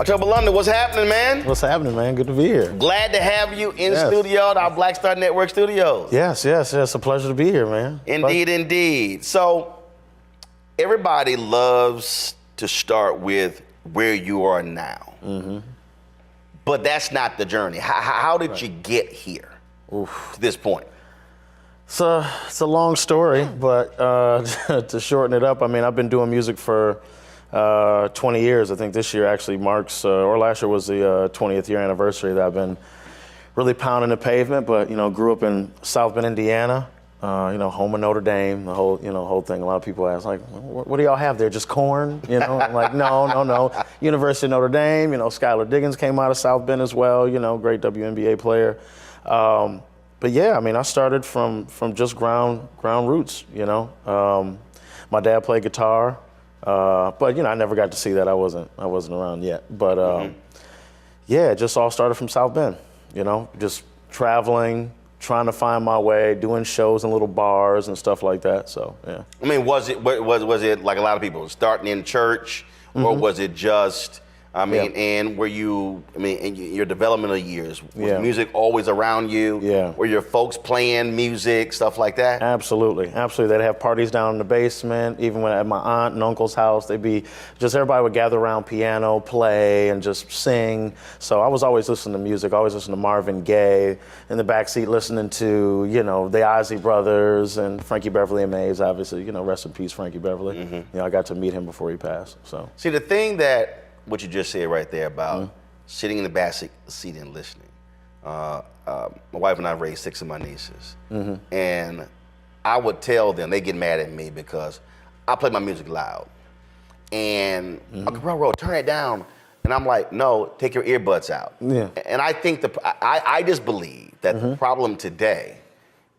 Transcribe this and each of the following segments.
October London, what's happening, man? What's happening, man? Good to be here. Glad to have you in studio at our Black Star Network studios. Yes. It's a pleasure to be here, man. Indeed. So, everybody loves to start with where you are now. Mm-hmm. But that's not the journey. How did you get here to this point? It's a long story, but to shorten it up, I mean, I've been doing music for 20 years. I think this year actually marks, or last year was the 20th year anniversary that I've been really pounding the pavement, but, grew up in South Bend, Indiana, home of Notre Dame, the whole thing. A lot of people ask, like, what do y'all have there, just corn? I'm like, no. University of Notre Dame, Skylar Diggins came out of South Bend as well, great WNBA player. But yeah, I mean, I started from just ground roots, My dad played guitar. But I never got to see that. I wasn't around yet. But yeah, it just all started from South Bend. Just traveling, trying to find my way, doing shows in little bars and stuff like that. So yeah. I mean, was it like a lot of people starting in church, or was it just? And were you? In your developmental years, was music always around you? Yeah. Were your folks playing music, stuff like that? Absolutely. They'd have parties down in the basement. Even when at my aunt and uncle's house, they'd be everybody would gather around piano, play, and just sing. So I was always listening to music. Always listening to Marvin Gaye in the backseat, listening to the Isley Brothers and Frankie Beverly and Mays. Obviously, rest in peace, Frankie Beverly. Mm-hmm. I got to meet him before he passed. So see the thing that. What you just said right there about sitting in the back seat and listening. My wife and I raised 6 of my nieces. Mm-hmm. And I would tell them, they get mad at me because I play my music loud. And Uncle bro, turn it down. And I'm like, no, take your earbuds out. Yeah. And I think I just believe that the problem today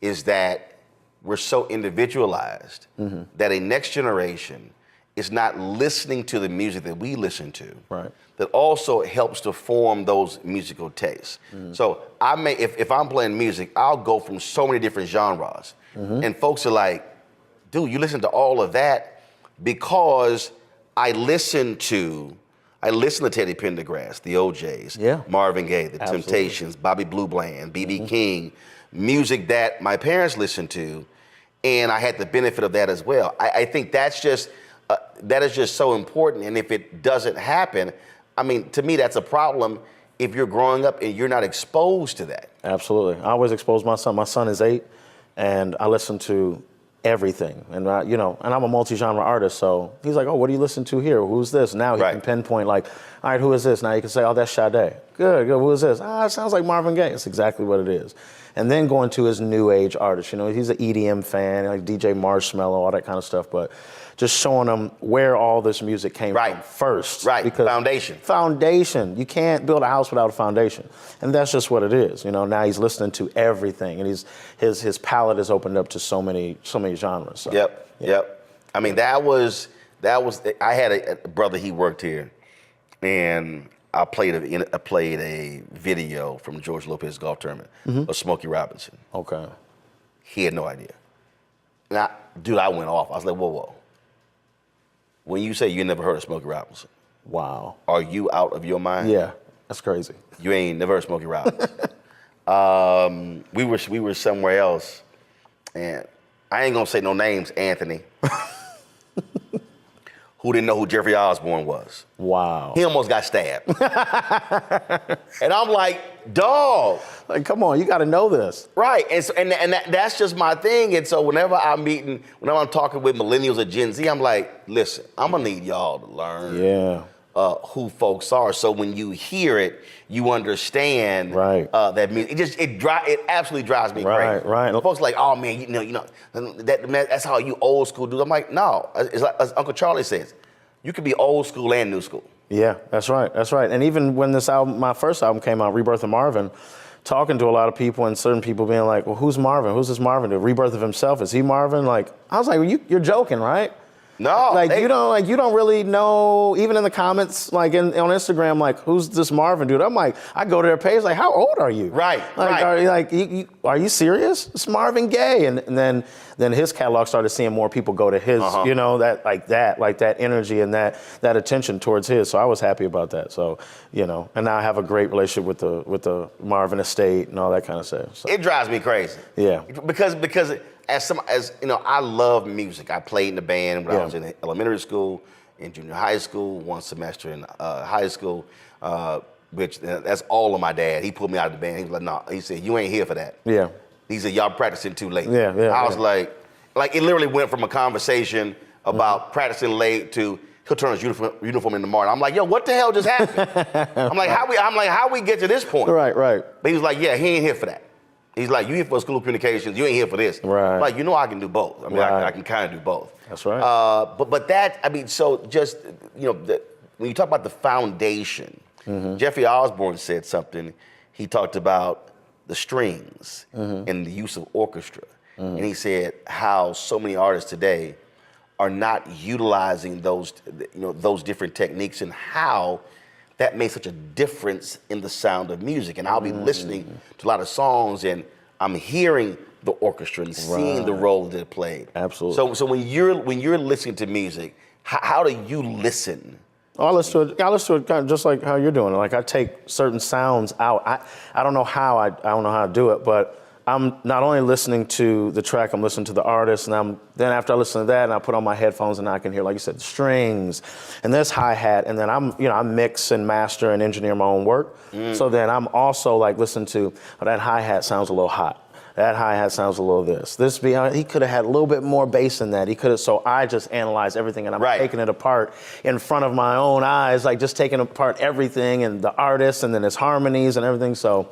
is that we're so individualized that a next generation is not listening to the music that we listen to. Right. That also helps to form those musical tastes. So if I'm playing music, I'll go from so many different genres. And folks are like, dude, you listen to all of that? Because I listen to Teddy Pendergrass, the OJs, Marvin Gaye, the Temptations, Bobby Blue Bland, B.B. King, music that my parents listened to, and I had the benefit of that as well. I think that is just so important, and if it doesn't happen, I mean, to me, that's a problem if you're growing up and you're not exposed to that. Absolutely. I always expose my son. My son is 8, and I listen to everything. And and I'm a multi-genre artist, so he's like, oh, what do you listen to here? Who's this? Now he can pinpoint, like, all right, who is this? Now you can say, oh, that's Sade. Good. Who is this? It sounds like Marvin Gaye. It's exactly what it is. And then going to his new age artists, he's an EDM fan, like DJ Marshmello, all that kind of stuff, but just showing him where all this music came from first. Right, because Foundation. You can't build a house without a foundation. And that's just what it is. Now he's listening to everything, and his palette is opened up to so many genres. So, Yep. I mean, that was. I had a brother. He worked here, and I played a video from George Lopez golf tournament of Smokey Robinson. Okay. He had no idea. And I went off. I was like, whoa. When you say you never heard of Smokey Robinson, wow, are you out of your mind? Yeah, that's crazy. You ain't never heard of Smokey Robinson. We were somewhere else, and I ain't gonna say no names. Anthony, who didn't know who Jeffrey Osborne was. Wow. He almost got stabbed. And I'm like, dog. Like, come on, you got to know this. Right, and that's just my thing. And so whenever I'm talking with millennials or Gen Z, I'm like, listen, I'm gonna need y'all to learn who folks are. So when you hear it, you understand that music. It absolutely drives me crazy. Right. Folks are like, oh man, that's how you old school do. I'm like, no. It's like as Uncle Charlie says, you can be old school and new school. Yeah, that's right. And even when my first album came out, Rebirth of Marvin, talking to a lot of people and certain people being like, well, who's Marvin? Who's this Marvin? The rebirth of himself? Is he Marvin? Like, I was like, well, you're joking, right? No, Like you don't really know, even in the comments, like on Instagram, like who's this Marvin dude? I'm like, I go to their page, like, how old are you? Right, like, right. Are you serious? It's Marvin Gaye, and then his catalog started seeing more people go to his, you know, that energy and that attention towards his. So I was happy about that. So, you know, and now I have a great relationship with the Marvin estate and all that kind of stuff. So. It drives me crazy. Yeah. Because as you know, I love music. I played in the band when I was in elementary school, in junior high school, one semester in high school, which that's all of my dad. He pulled me out of the band. He was like, no, he said, you ain't here for that. Yeah. He said, y'all practicing too late. Yeah. I was like it literally went from a conversation about practicing late to he'll turn his uniform in the morning. I'm like, yo, what the hell just happened? I'm like, how we get to this point? Right. But he was like, yeah, he ain't here for that. He's like, you here for school of communications, you ain't here for this. Right. Like, you know I can do both. I mean, I can kind of do both. That's right. But that, I mean, so just, you know, when you talk about the foundation, Jeffrey Osborne said something. He talked about the strings and the use of orchestra. And he said how so many artists today are not utilizing those, you know, those different techniques and how that made such a difference in the sound of music. And I'll be listening to a lot of songs and I'm hearing the orchestra and seeing the role that it played. Absolutely. So when you're listening to music, how do you listen? I listen to it kind of just like how you're doing it. Like I take certain sounds out. I don't know how I don't know how to do it, but I'm not only listening to the track, I'm listening to the artist, and then after I listen to that, and I put on my headphones, and I can hear, like you said, the strings, and this hi-hat, and then I mix and master and engineer my own work. So then I'm also like listening to, oh, that hi-hat sounds a little hot. That hi-hat sounds a little this. He could have had a little bit more bass in that. So I just analyze everything, and I'm taking it apart in front of my own eyes, like just taking apart everything, and the artist, and then his harmonies and everything. So.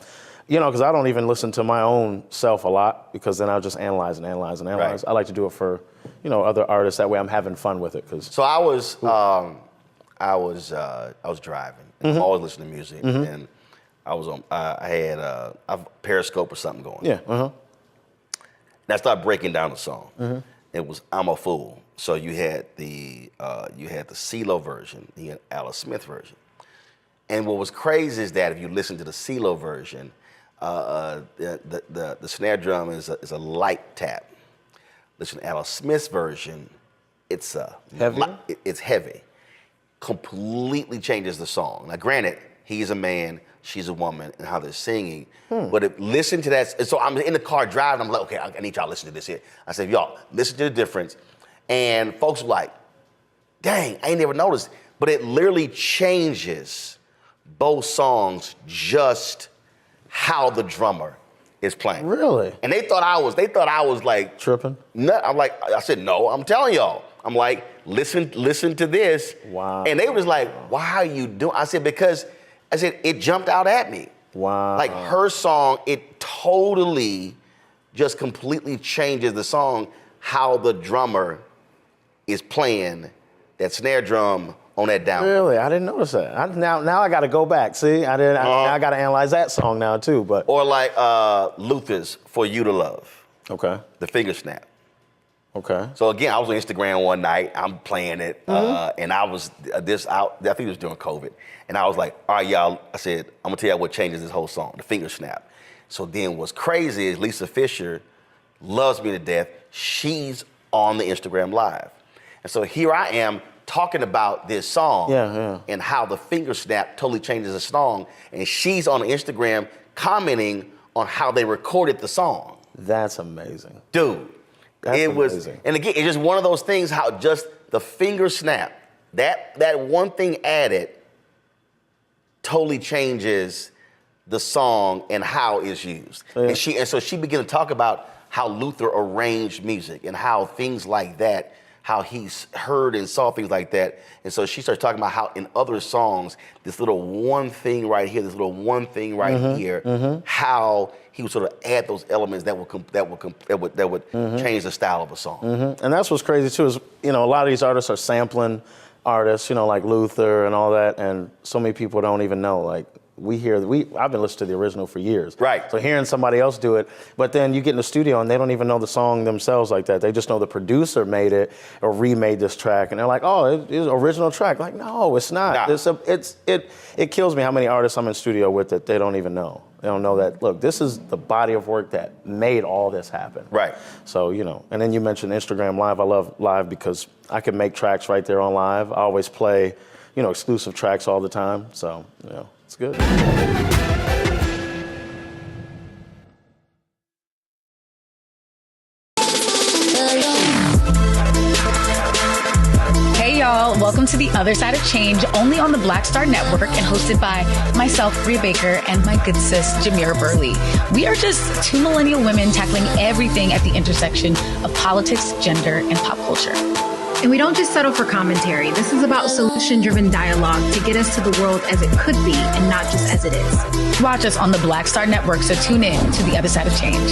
You know, because I don't even listen to my own self a lot because then I'll just analyze and analyze and analyze. I like to do it for, you know, other artists. That way I'm having fun with it. So I was driving. And I'm always listening to music, and I was on. I had a Periscope or something going. Yeah. And I started breaking down the song. It was "I'm a Fool." So you had the CeeLo version, you had Alice Smith version, and what was crazy is that if you listen to the CeeLo version. The snare drum is a light tap. Listen to Alice Smith's version, it's heavy. It's heavy. Completely changes the song. Now, granted, he's a man, she's a woman, and how they're singing. But listen to that. So I'm in the car driving. I'm like, okay, I need y'all to listen to this here. I said, y'all, listen to the difference. And folks were like, dang, I ain't never noticed. But it literally changes both songs just how the drummer is playing. Really? And they thought I was like tripping. No, I said, no, I'm telling y'all. I'm like, listen to this. Wow. And they was like, why are you doing? I said, because it jumped out at me. Wow. Like her song, it totally just completely changes the song, how the drummer is playing that snare drum on that down. Really? I didn't notice that. Now I got to go back. See, I got to analyze that song now too. But or like Luther's "For You to Love." Okay. The finger snap. Okay. So again, I was on Instagram one night. I'm playing it, and I was I think it was during COVID, and I was like, all right, y'all. I said, I'm gonna tell y'all what changes this whole song: the finger snap. So then, what's crazy is Lisa Fisher loves me to death. She's on the Instagram Live, and so here I am. Talking about this song and how the finger snap totally changes the song, and she's on Instagram commenting on how they recorded the song. That's amazing, dude. It was, and again, it's just one of those things. How just the finger snap, that one thing added, totally changes the song and how it's used. And so she began to talk about how Luther arranged music and how things like that. How he's heard and saw things like that. And so she starts talking about how in other songs, this little one thing right here, this little one thing right here, how he would sort of add those elements that would change the style of a song. And that's what's crazy too, is, you know, a lot of these artists are sampling artists, you know, like Luther and all that, and so many people don't even know, like, I've been listening to the original for years. Right. So hearing somebody else do it, but then you get in the studio and they don't even know the song themselves like that. They just know the producer made it or remade this track, and they're like, oh, it's an original track. Like, no, it's not. Nah. It kills me how many artists I'm in studio with that they don't even know. They don't know that, look, this is the body of work that made all this happen. Right. So, and then you mentioned Instagram Live. I love Live because I can make tracks right there on Live. I always play, exclusive tracks all the time. So, it's good. Hey y'all, welcome to The Other Side of Change, only on the Black Star Network and hosted by myself, Bria Baker, and my good sis, Jamira Burley. We are just two millennial women tackling everything at the intersection of politics, gender, and pop culture. And we don't just settle for commentary. This is about solution-driven dialogue to get us to the world as it could be and not just as it is. Watch us on the Black Star Network, so tune in to The Other Side of Change.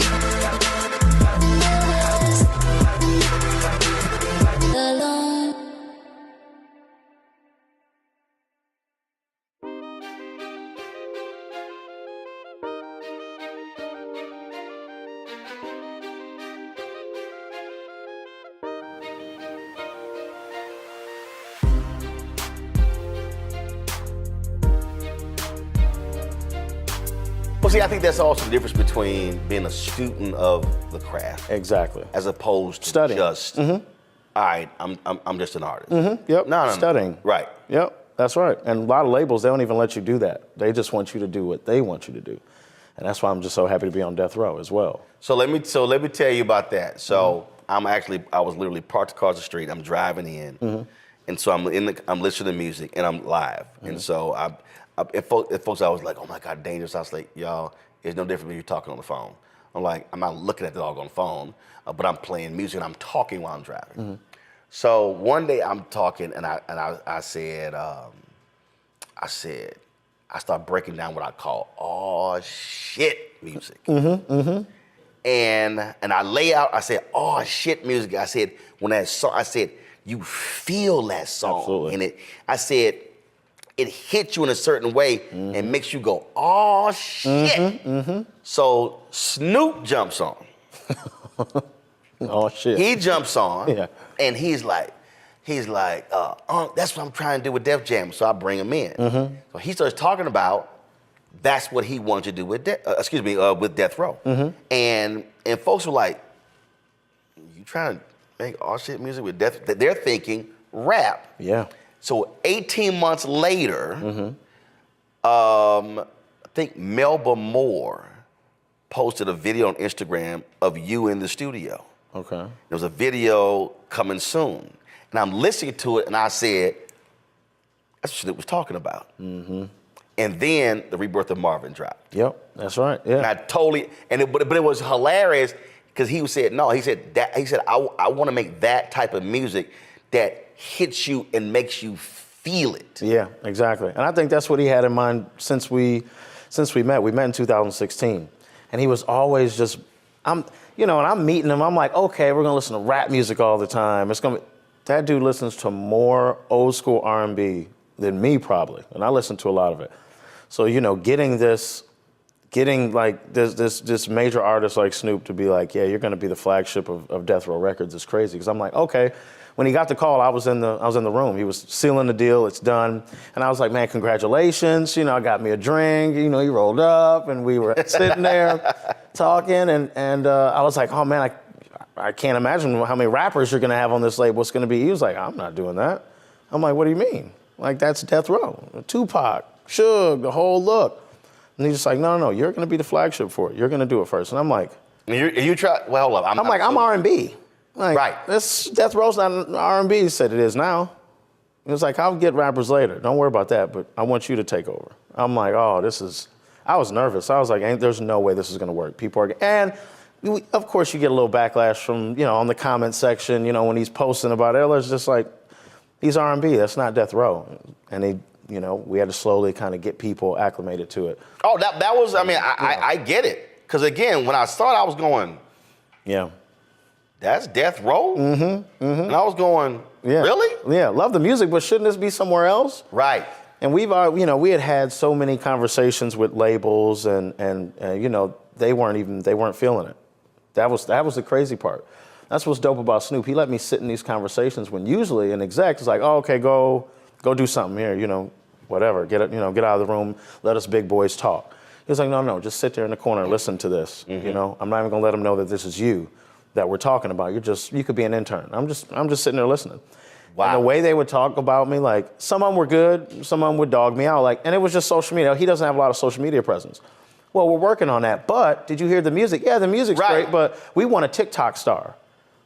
Well, see, I think that's also the difference between being a student of the craft. Exactly. As opposed to studying. Just, all right, I'm just an artist. Yep, No, studying. Right. Yep, that's right. And a lot of labels, they don't even let you do that. They just want you to do what they want you to do. And that's why I'm just so happy to be on Death Row as well. So let me tell you about that. So I was literally parked across the street. I'm driving in, and so I'm listening to music, and I'm live. And so if folks, I was like, oh my God, dangerous. I was like, y'all, it's no different when you're talking on the phone. I'm like, I'm not looking at the doggone phone, but I'm playing music and I'm talking while I'm driving. So one day I'm talking, and I said, I start breaking down what I call oh shit music. And I lay out, I said, oh shit music. I said, when that song, I said, you feel that song. Absolutely. And I said, it hits you in a certain way and makes you go, oh shit. So Snoop jumps on. Oh shit. He jumps on, Yeah. and he's like, that's what I'm trying to do with Def Jam. So I bring him in. So he starts talking about that's what he wanted to do with with Death Row. And folks were like, you trying to make all shit music with Death? They're thinking rap. Yeah. So 18 months later, I think Melba Moore posted a video on Instagram of you in the studio. Okay. There was a video coming soon. And I'm listening to it, and I said, that's what Snoop was talking about. And then the rebirth of Marvin dropped. Yep, that's right. Yeah. And I totally, but it was hilarious because he said, I want to make that type of music that hits you and makes you feel it. Yeah, exactly. And I think that's what he had in mind since we met. We met in 2016. And he was always just, and I'm meeting him, I'm like, okay, we're gonna listen to rap music all the time. That dude listens to more old school R&B than me probably. And I listen to a lot of it. So, getting this major artist like Snoop to be like, yeah, you're gonna be the flagship of Death Row Records is crazy. Because I'm like, okay. When he got the call, I was in the room. He was sealing the deal. It's done. And I was like, man, congratulations. I got me a drink. He rolled up, and we were sitting there talking. And I was like, oh man, I can't imagine how many rappers you're gonna have on this label. What's gonna be? He was like, I'm not doing that. I'm like, what do you mean? Like, that's Death Row, Tupac, Suge, the whole look. And he's just like, no, you're gonna be the flagship for it. You're gonna do it first. And I'm like, you try. Well, hold up. I'm R&B. Like, right. This Death Row's not R&B. He said it is now. It was like, I'll get rappers later. Don't worry about that, but I want you to take over. I'm like, I was nervous. I was like, there's no way this is gonna work. Of course you get a little backlash from, on the comment section, when he's posting about it. It's just like, he's R&B, that's not Death Row. And we had to slowly kind of get people acclimated to it. Oh, that was, I get it. Because again, when I started, I was going, yeah. That's Death Row? And I was going, really? Yeah, love the music, but shouldn't this be somewhere else? Right. And we've, we had so many conversations with labels, and they weren't feeling it. That was the crazy part. That's what's dope about Snoop. He let me sit in these conversations when usually an exec is like, oh, okay, go do something here, whatever. Get out of the room. Let us big boys talk. He was like, no, just sit there in the corner and listen to this. Mm-hmm. I'm not even gonna let them know that this is you that we're talking about. You could be an intern. I'm just sitting there listening. Wow. And the way they would talk about me, like some of them were good, some of them would dog me out, and it was just social media. He doesn't have a lot of social media presence. Well, we're working on that, but did you hear the music? Yeah, the music's great, but we want a TikTok star.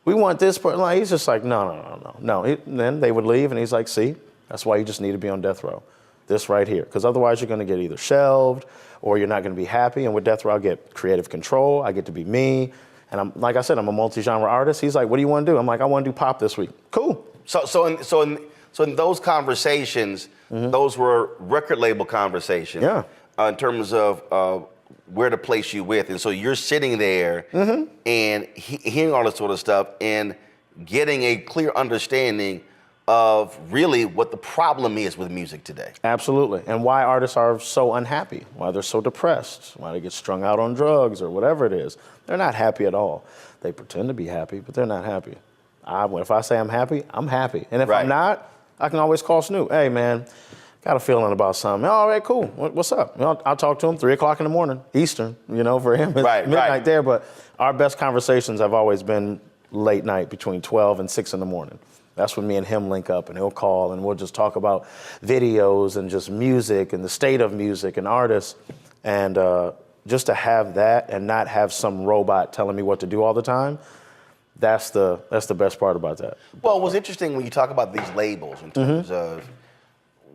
We want this person. Like, he's just like, no. Then they would leave, and he's like, see, that's why you just need to be on death row. This right here, because otherwise you're going to get either shelved or you're not going to be happy. And with death row, I get creative control. I get to be me. And like I said, I'm a multi-genre artist. He's like, what do you want to do? I'm like, I want to do pop this week. Cool. So in those conversations, those were record label conversations. Yeah. In terms of where to place you with. And so you're sitting there and hearing all this sort of stuff and getting a clear understanding of really what the problem is with music today. Absolutely. And why artists are so unhappy, why they're so depressed, why they get strung out on drugs or whatever it is. They're not happy at all. They pretend to be happy, but they're not happy. If I say I'm happy, I'm happy. And if I'm not, I can always call Snoop. Hey, man, got a feeling about something. All right, cool. What's up? I'll talk to him 3 o'clock in the morning, Eastern, for him. It's midnight there. But our best conversations have always been late night between 12 and 6 in the morning. That's when me and him link up, and he'll call, and we'll just talk about videos and just music and the state of music and artists. And just to have that and not have some robot telling me what to do all the time, that's the best part about that. Well, it was interesting when you talk about these labels in terms of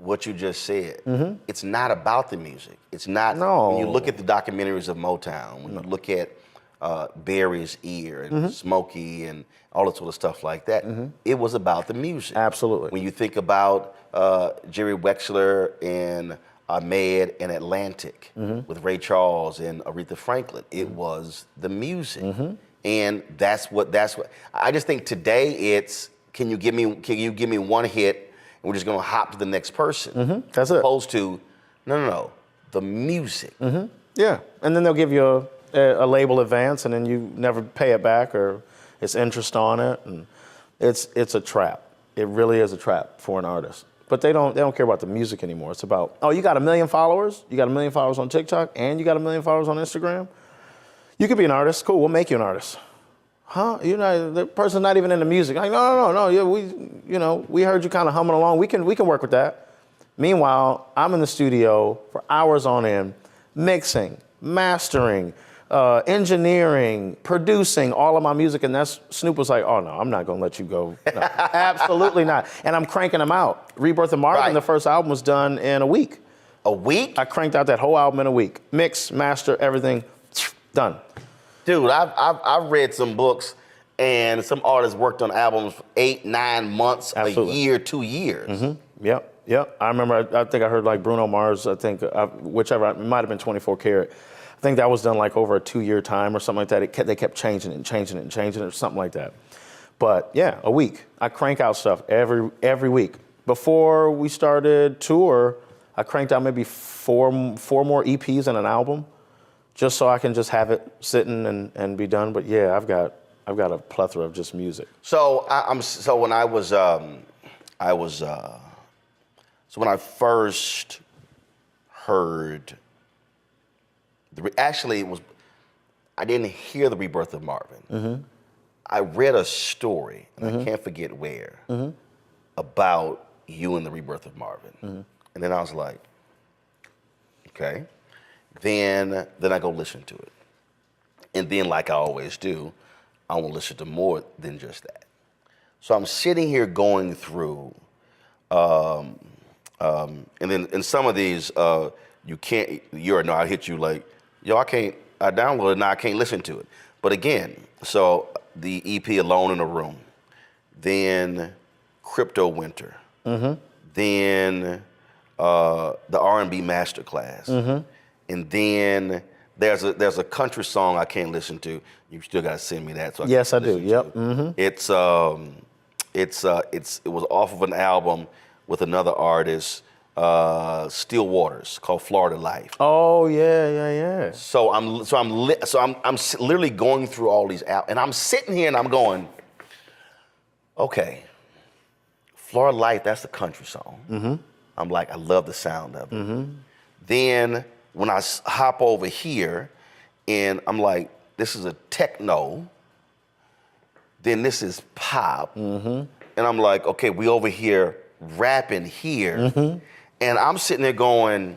what you just said. It's not about the music. It's not. No. When you look at the documentaries of Motown, when you look at Barry's Ear and Smokey and all that sort of stuff like that, it was about the music. Absolutely. When you think about Jerry Wexler and Ahmed and Atlantic with Ray Charles and Aretha Franklin, it was the music. And that's what I just think today it's can you give me one hit and we're just gonna hop to the next person. That's it. Opposed to no, the music. Yeah, and then they'll give you a label advance, and then you never pay it back, or it's interest on it, and it's a trap. It really is a trap for an artist. But they don't care about the music anymore. It's about, oh, you got 1 million followers, you got 1 million followers on TikTok, and you got 1 million followers on Instagram. You could be an artist. Cool, we'll make you an artist. Huh? The person's not even into music. Like, no. Yeah, we heard you kind of humming along. We can work with that. Meanwhile, I'm in the studio for hours on end, mixing, mastering, engineering, producing all of my music, and Snoop was like, oh no, I'm not gonna let you go. No, absolutely not. And I'm cranking them out. Rebirth of Marvin, the first album was done in a week. A week? I cranked out that whole album in a week. Mix, master, everything, done. Dude, I've read some books, and some artists worked on albums for 8, 9 months, Absolutely. a year, 2 years. Yep. I remember, I think I heard like Bruno Mars, whichever, it might have been 24 Karat. I think that was done like over a 2-year time or something like that. They kept changing it or something like that. But yeah, a week. I crank out stuff every week. Before we started tour, I cranked out maybe four more EPs and an album, just so I can just have it sitting and be done. But yeah, I've got a plethora of just music. So when I first heard I didn't hear the Rebirth of Marvin. I read a story, and I can't forget where, about you and the Rebirth of Marvin. And then I was like, okay. Then I go listen to it. And then, like I always do, I want to listen to more than just that. So I'm sitting here going through, and then in some of these, I'll hit you like, yo, I downloaded it, now I can't listen to it. But again, so the EP Alone in a Room, then Crypto Winter, then the R&B Masterclass, and then there's a country song I can't listen to. You still gotta send me that. So yes, I do. Yep. It was off of an album with another artist, Still Waters called Florida Life. Oh yeah. So I'm literally going through all these out, and I'm sitting here and I'm going, okay, Florida Life, that's a country song. Mm-hmm. I'm like, I love the sound of it. Mm-hmm. Then when I hop over here, and I'm like, this is a techno. Then this is pop, and I'm like, okay, we over here rapping here, and I'm sitting there going,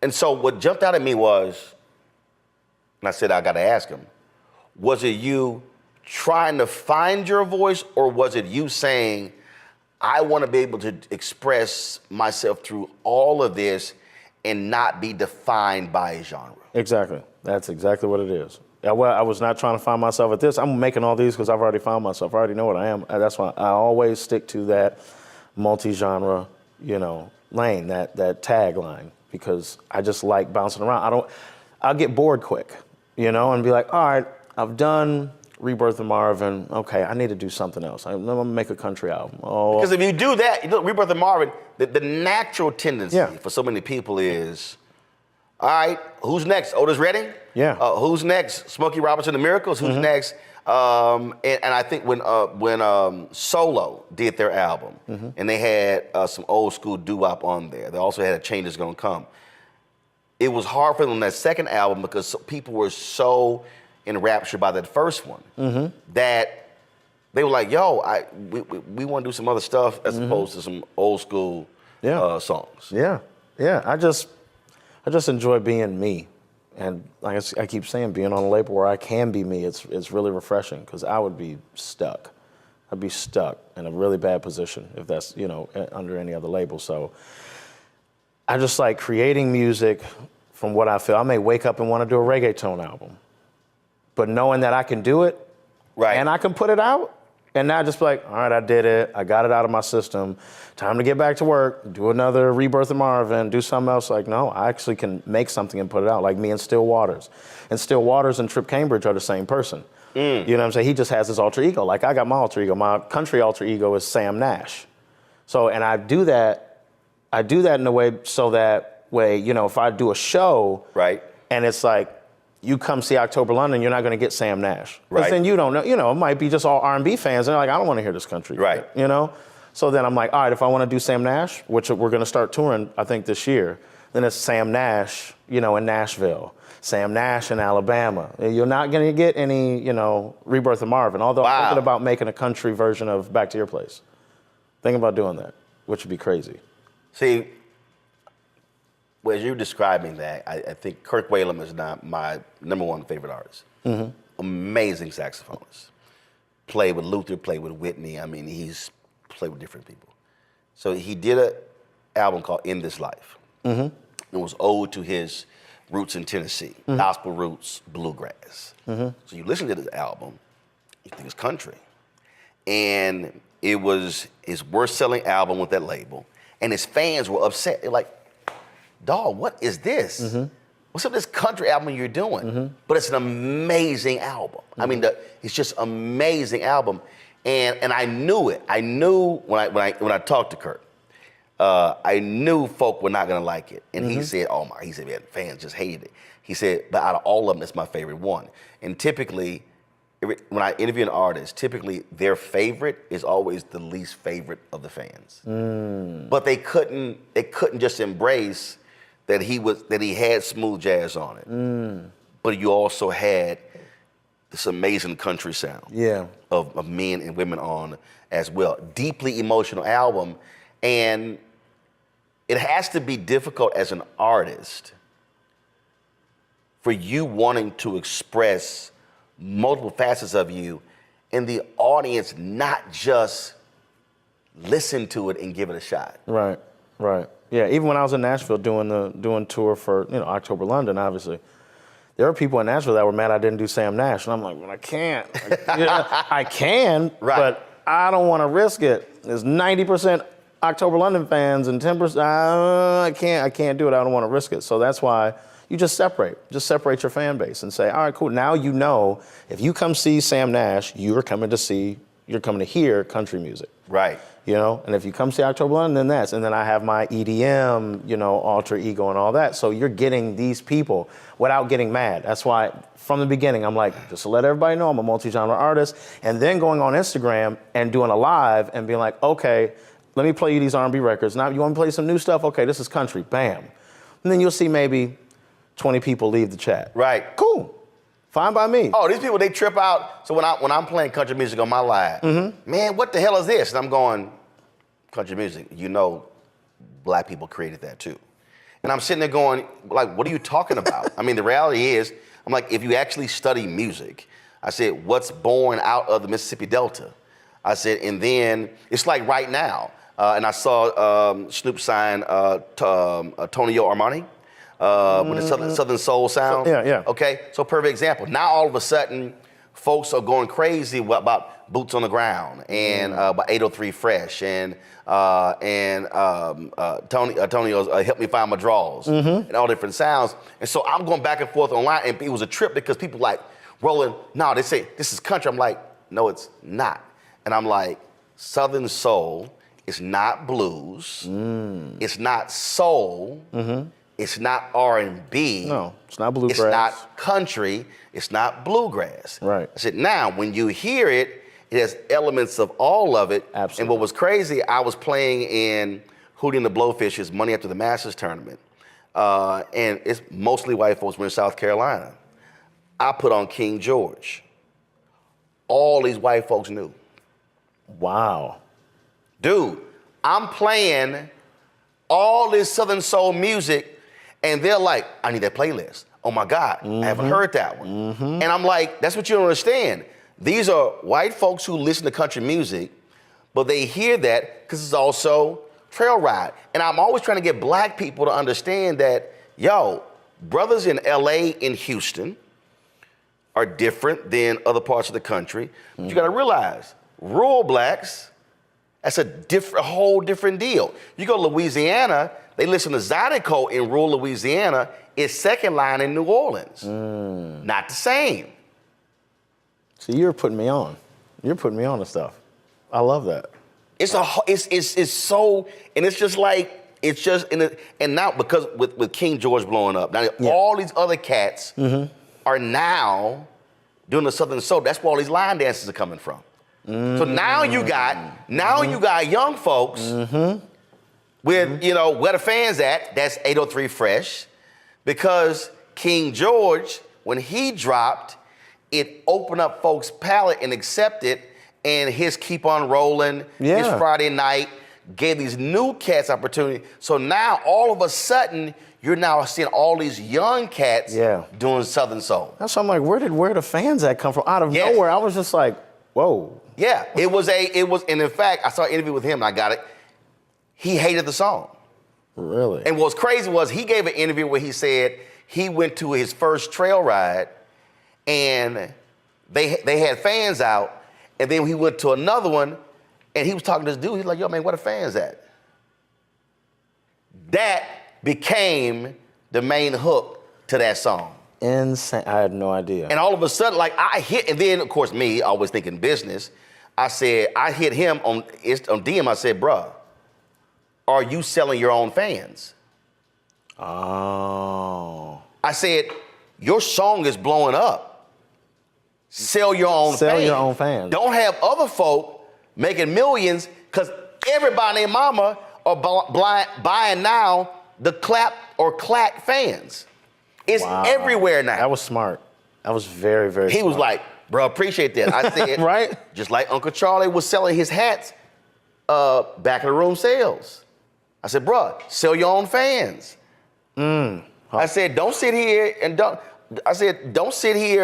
and so what jumped out at me was, and I said I got to ask him, was it you trying to find your voice, or was it you saying, I want to be able to express myself through all of this and not be defined by a genre? Exactly. That's exactly what it is. Yeah, well, I was not trying to find myself at this. I'm making all these because I've already found myself. I already know what I am. That's why I always stick to that multi-genre, lane, that tagline, because I just like bouncing around. I'll get bored quick, and be like, all right, I've done Rebirth of Marvin. Okay, I need to do something else. I'm gonna make a country album. Oh, because if you do that, Rebirth of Marvin, the natural tendency for so many people is, all right, who's next? Otis Redding? Yeah. Who's next? Smokey Robinson, The Miracles? Who's next? And I think when Solo did their album, and they had some old school doo-wop on there, they also had A Change Is Gonna Come. It was hard for them on that second album because people were so enraptured by that first one that they were like, yo, we want to do some other stuff as opposed to some old school songs. Yeah. I just enjoy being me. And like I keep saying, being on a label where I can be me, it's really refreshing, because I would be stuck. I'd be stuck in a really bad position if that's, under any other label. So I just like creating music from what I feel. I may wake up and want to do a reggaeton album, but knowing that I can do it, right, and I can put it out, and not just be like, all right, I did it, I got it out of my system, time to get back to work, do another Rebirth of Marvin, do something else. Like, no, I actually can make something and put it out, like me and Still Waters. And Still Waters and Trip Cambridge are the same person. You know what I'm saying? He just has his alter ego. Like, I got my alter ego. My country alter ego is Sam Nash. So, and I do that in a way so that way, if I do a show, right, and it's like, you come see October London, you're not going to get Sam Nash. Because right, then you don't know, it might be just all R&B fans. And they're like, I don't want to hear this country. Right. So then I'm like, all right, if I want to do Sam Nash, which we're going to start touring, I think, this year, then it's Sam Nash, in Nashville, Sam Nash in Alabama. You're not going to get any, Rebirth of Marvin, although I'm thinking about making a country version of Back to Your Place. Thinking about doing that, which would be crazy. See, well, as you're describing that, I think Kirk Whalum is not my number one favorite artist. Amazing saxophonist. Played with Luther, played with Whitney. I mean, he's played with different people. So he did an album called In This Life. It was ode to his roots in Tennessee, gospel roots, bluegrass. So you listen to this album, you think it's country. And it was his worst-selling album with that label. And his fans were upset. They're like, Dogg, what is this? What's up with this country album you're doing? But it's an amazing album. I mean, it's just amazing album. And I knew it. I knew when I talked to Kurt, I knew folk were not gonna like it. And he said, man, fans just hated it. He said, but out of all of them, it's my favorite one. And typically, when I interview an artist, typically their favorite is always the least favorite of the fans. But they couldn't just embrace that he had smooth jazz on it. But you also had this amazing country sound of men and women on as well. Deeply emotional album. And it has to be difficult as an artist for you wanting to express multiple facets of you and the audience not just listen to it and give it a shot. Right. Yeah, even when I was in Nashville doing tour for, October London, obviously, there were people in Nashville that were mad I didn't do Sam Nash. And I'm like, well, I can't. I can, but I don't want to risk it. There's 90% October London fans and 10%, I can't do it. I don't want to risk it. So that's why you just separate your fan base and say, all right, cool. Now if you come see Sam Nash, you're coming to see You're coming to hear country music. Right. You know, and if you come see October London, then and then I have my EDM, you know, alter ego and all that. So you're getting these people without getting mad. That's why from the beginning, I'm like, just to let everybody know I'm a multi-genre artist. And then going on Instagram and doing a live and being like, okay, let me play you these R&B records. Now you want to play some new stuff? Okay, this is country, bam. And then you'll see maybe 20 people leave the chat. Right. Cool. Fine by me. Oh, these people, they trip out. So when I'm playing country music on my live, man, what the hell is this? And I'm going, country music, you know, black people created that too. And I'm sitting there going, like, what are you talking about? I mean, the reality is, I'm like, if you actually study music, I said, what's born out of the Mississippi Delta? I said, and then it's like right now, and I saw Snoop sign Tonio Armani. With the Southern Soul sound. Yeah. Okay, so perfect example. Now all of a sudden, folks are going crazy about Boots on the Ground and about 803 Fresh and Tonio's Help Me Find My Draws and all different sounds. And so I'm going back and forth online, and it was a trip because people like, Roland, no, they say this is country. I'm like, no, it's not. And I'm like, Southern Soul is not blues. It's not soul. It's not R&B. No, it's not bluegrass. It's not country. It's not bluegrass. Right. I said, now, when you hear it, it has elements of all of it. Absolutely. And what was crazy, I was playing in Hootie and the Blowfish's Money After the Masters tournament. And it's mostly white folks. We're in South Carolina. I put on King George. All these white folks knew. Wow. Dude, I'm playing all this Southern Soul music, and they're like, I need that playlist. Oh my God, I haven't heard that one. And I'm like, that's what you don't understand. These are white folks who listen to country music, but they hear that because it's also trail ride. And I'm always trying to get black people to understand that, yo, brothers in LA and Houston are different than other parts of the country. But you gotta realize, rural blacks, that's a whole different deal. You go to Louisiana, they listen to Zydeco in rural Louisiana. It's second line in New Orleans. Not the same. See, you're putting me on. You're putting me on to stuff. I love that. It's so, and it's just like, it's just, and now because with King George blowing up, now all these other cats are now doing the Southern Soul. That's where all these line dances are coming from. So now you got young folks with, you know, where the fans at, that's 803 Fresh, because King George, when he dropped, it opened up folks' palate and accepted, and his Keep On Rolling, his Friday Night, gave these new cats opportunity. So now all of a sudden, you're now seeing all these young cats doing Southern Soul. That's why I'm like, where the fans at come from? Out of nowhere, I was just like, whoa. Yeah, it was, and in fact, I saw an interview with him and I got it. He hated the song. Really? And what's crazy was he gave an interview where he said he went to his first trail ride and they had fans out, and then he went to another one and he was talking to this dude. He's like, yo, man, where the fans at? That became the main hook to that song. Insane. I had no idea. And all of a sudden, like I hit, and then of course me, always thinking business, I hit him on DM, I said, bruh, are you selling your own fans? Oh. I said, your song is blowing up. Sell your own fans. Sell your own fans. Don't have other folk making millions, because everybody and mama are buying now the clap or clack fans. It's everywhere now. That was smart. That was very, very smart. He was like, bro, appreciate that. I said, right? Just like Uncle Charlie was selling his hats, back of the room sales. I said, bro, sell your own fans. I said, don't sit here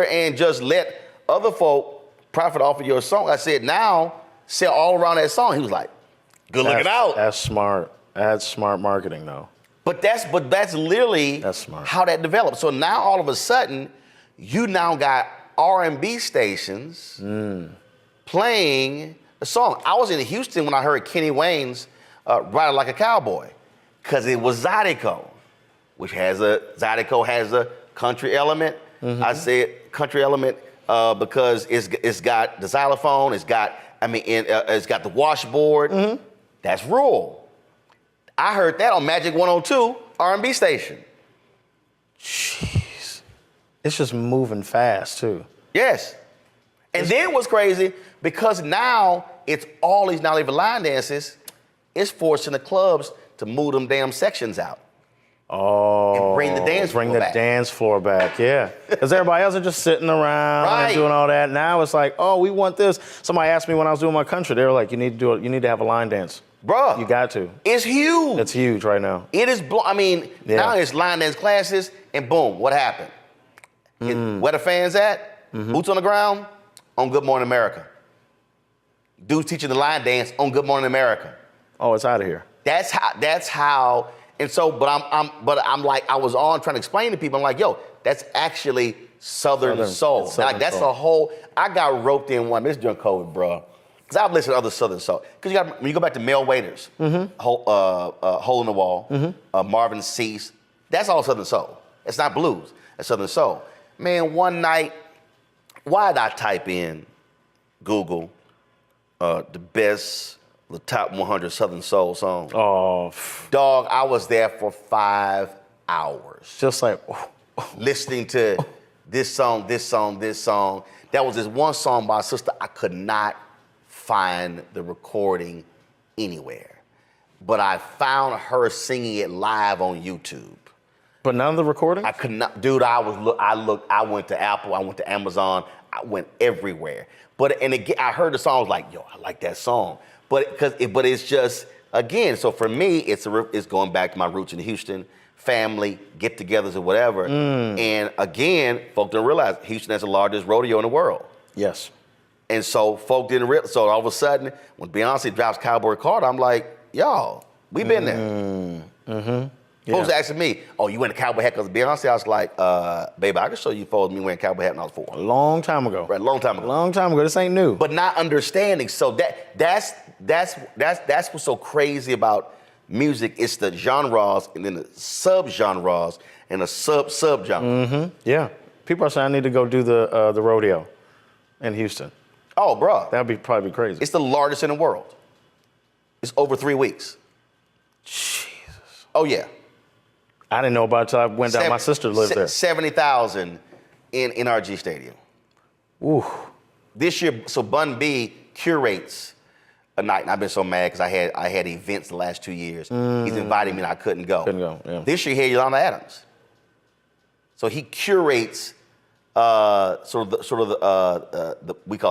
and just let other folk profit off of your song. I said, now sell all around that song. He was like, good looking out. That's smart. That's smart marketing, though. But that's literally how that developed. So now all of a sudden, you now got R&B stations playing the song. I was in Houston when I heard Kenny Wayne's Ride Like a Cowboy, because it was Zydeco, Zydeco has a country element. I said country element because it's got the xylophone, it's got it's got the washboard. That's rural. I heard that on Magic 102 R&B station. Jeez. It's just moving fast, too. Yes. And then what's crazy, because now it's all these not even line dances, it's forcing the clubs to move them damn sections out. Oh. And bring the dance floor back. dance floor back, yeah. Because everybody else are just sitting around and doing all that. Now it's like, oh, we want this. Somebody asked me when I was doing my country, they were like, you need to have a line dance. Bruh. You got to. It's huge. It's huge right now. It is, now it's line dance classes, and boom, what happened? Where the fans at? Boots on the ground? On Good Morning America. Dudes teaching the line dance on Good Morning America. Oh, it's out of here. That's how, and so, but I'm like, I was on trying to explain to people, I'm like, yo, that's actually Southern soul. Southern that's soul. a whole, I got roped in one, this during COVID, bro. Because I've listened to other Southern soul. Because when you go back to Mel Waiters, Hole in the Wall, Marvin Cease, that's all Southern soul. It's not blues, it's Southern soul. Man, one night, why did I type in Google the top 100 Southern soul songs? Oh. Dog, I was there for 5 hours. Just like, listening to this song. That was this one song by a sister. I could not find the recording anywhere. But I found her singing it live on YouTube. But none of the recording? I could not, dude. I went to Apple. I went to Amazon. I went everywhere. And again, I heard the song. I was like, yo, I like that song. But it's just, again. So for me, it's going back to my roots in Houston, family, get-togethers or whatever. And again, folk don't realize Houston has the largest rodeo in the world. Yes. And so folk didn't realize. So all of a sudden, when Beyonce drops Cowboy Carter, I'm like, y'all, we been there. Folks asking me, oh, you went to cowboy hat because of Beyonce? I was like, baby, I can show you photos of me wearing cowboy hat when I was 4. A long time ago. Right, a long time ago. Long time ago. This ain't new. But not understanding. So that's what's so crazy about music. It's the genres and then the sub-genres and the sub-genre. Yeah. People are saying I need to go do the rodeo in Houston. Oh, bro. That'd be probably crazy. It's the largest in the world. It's over 3 weeks. Jesus. Oh, yeah. I didn't know about it until I went down. My sister lived there. 70,000 in NRG Stadium. Ooh. This year, so Bun B curates a night, and I've been so mad because I had events the last 2 years. He's invited me and I couldn't go. Yeah. This year he had Yolanda Adams. So he curates we call it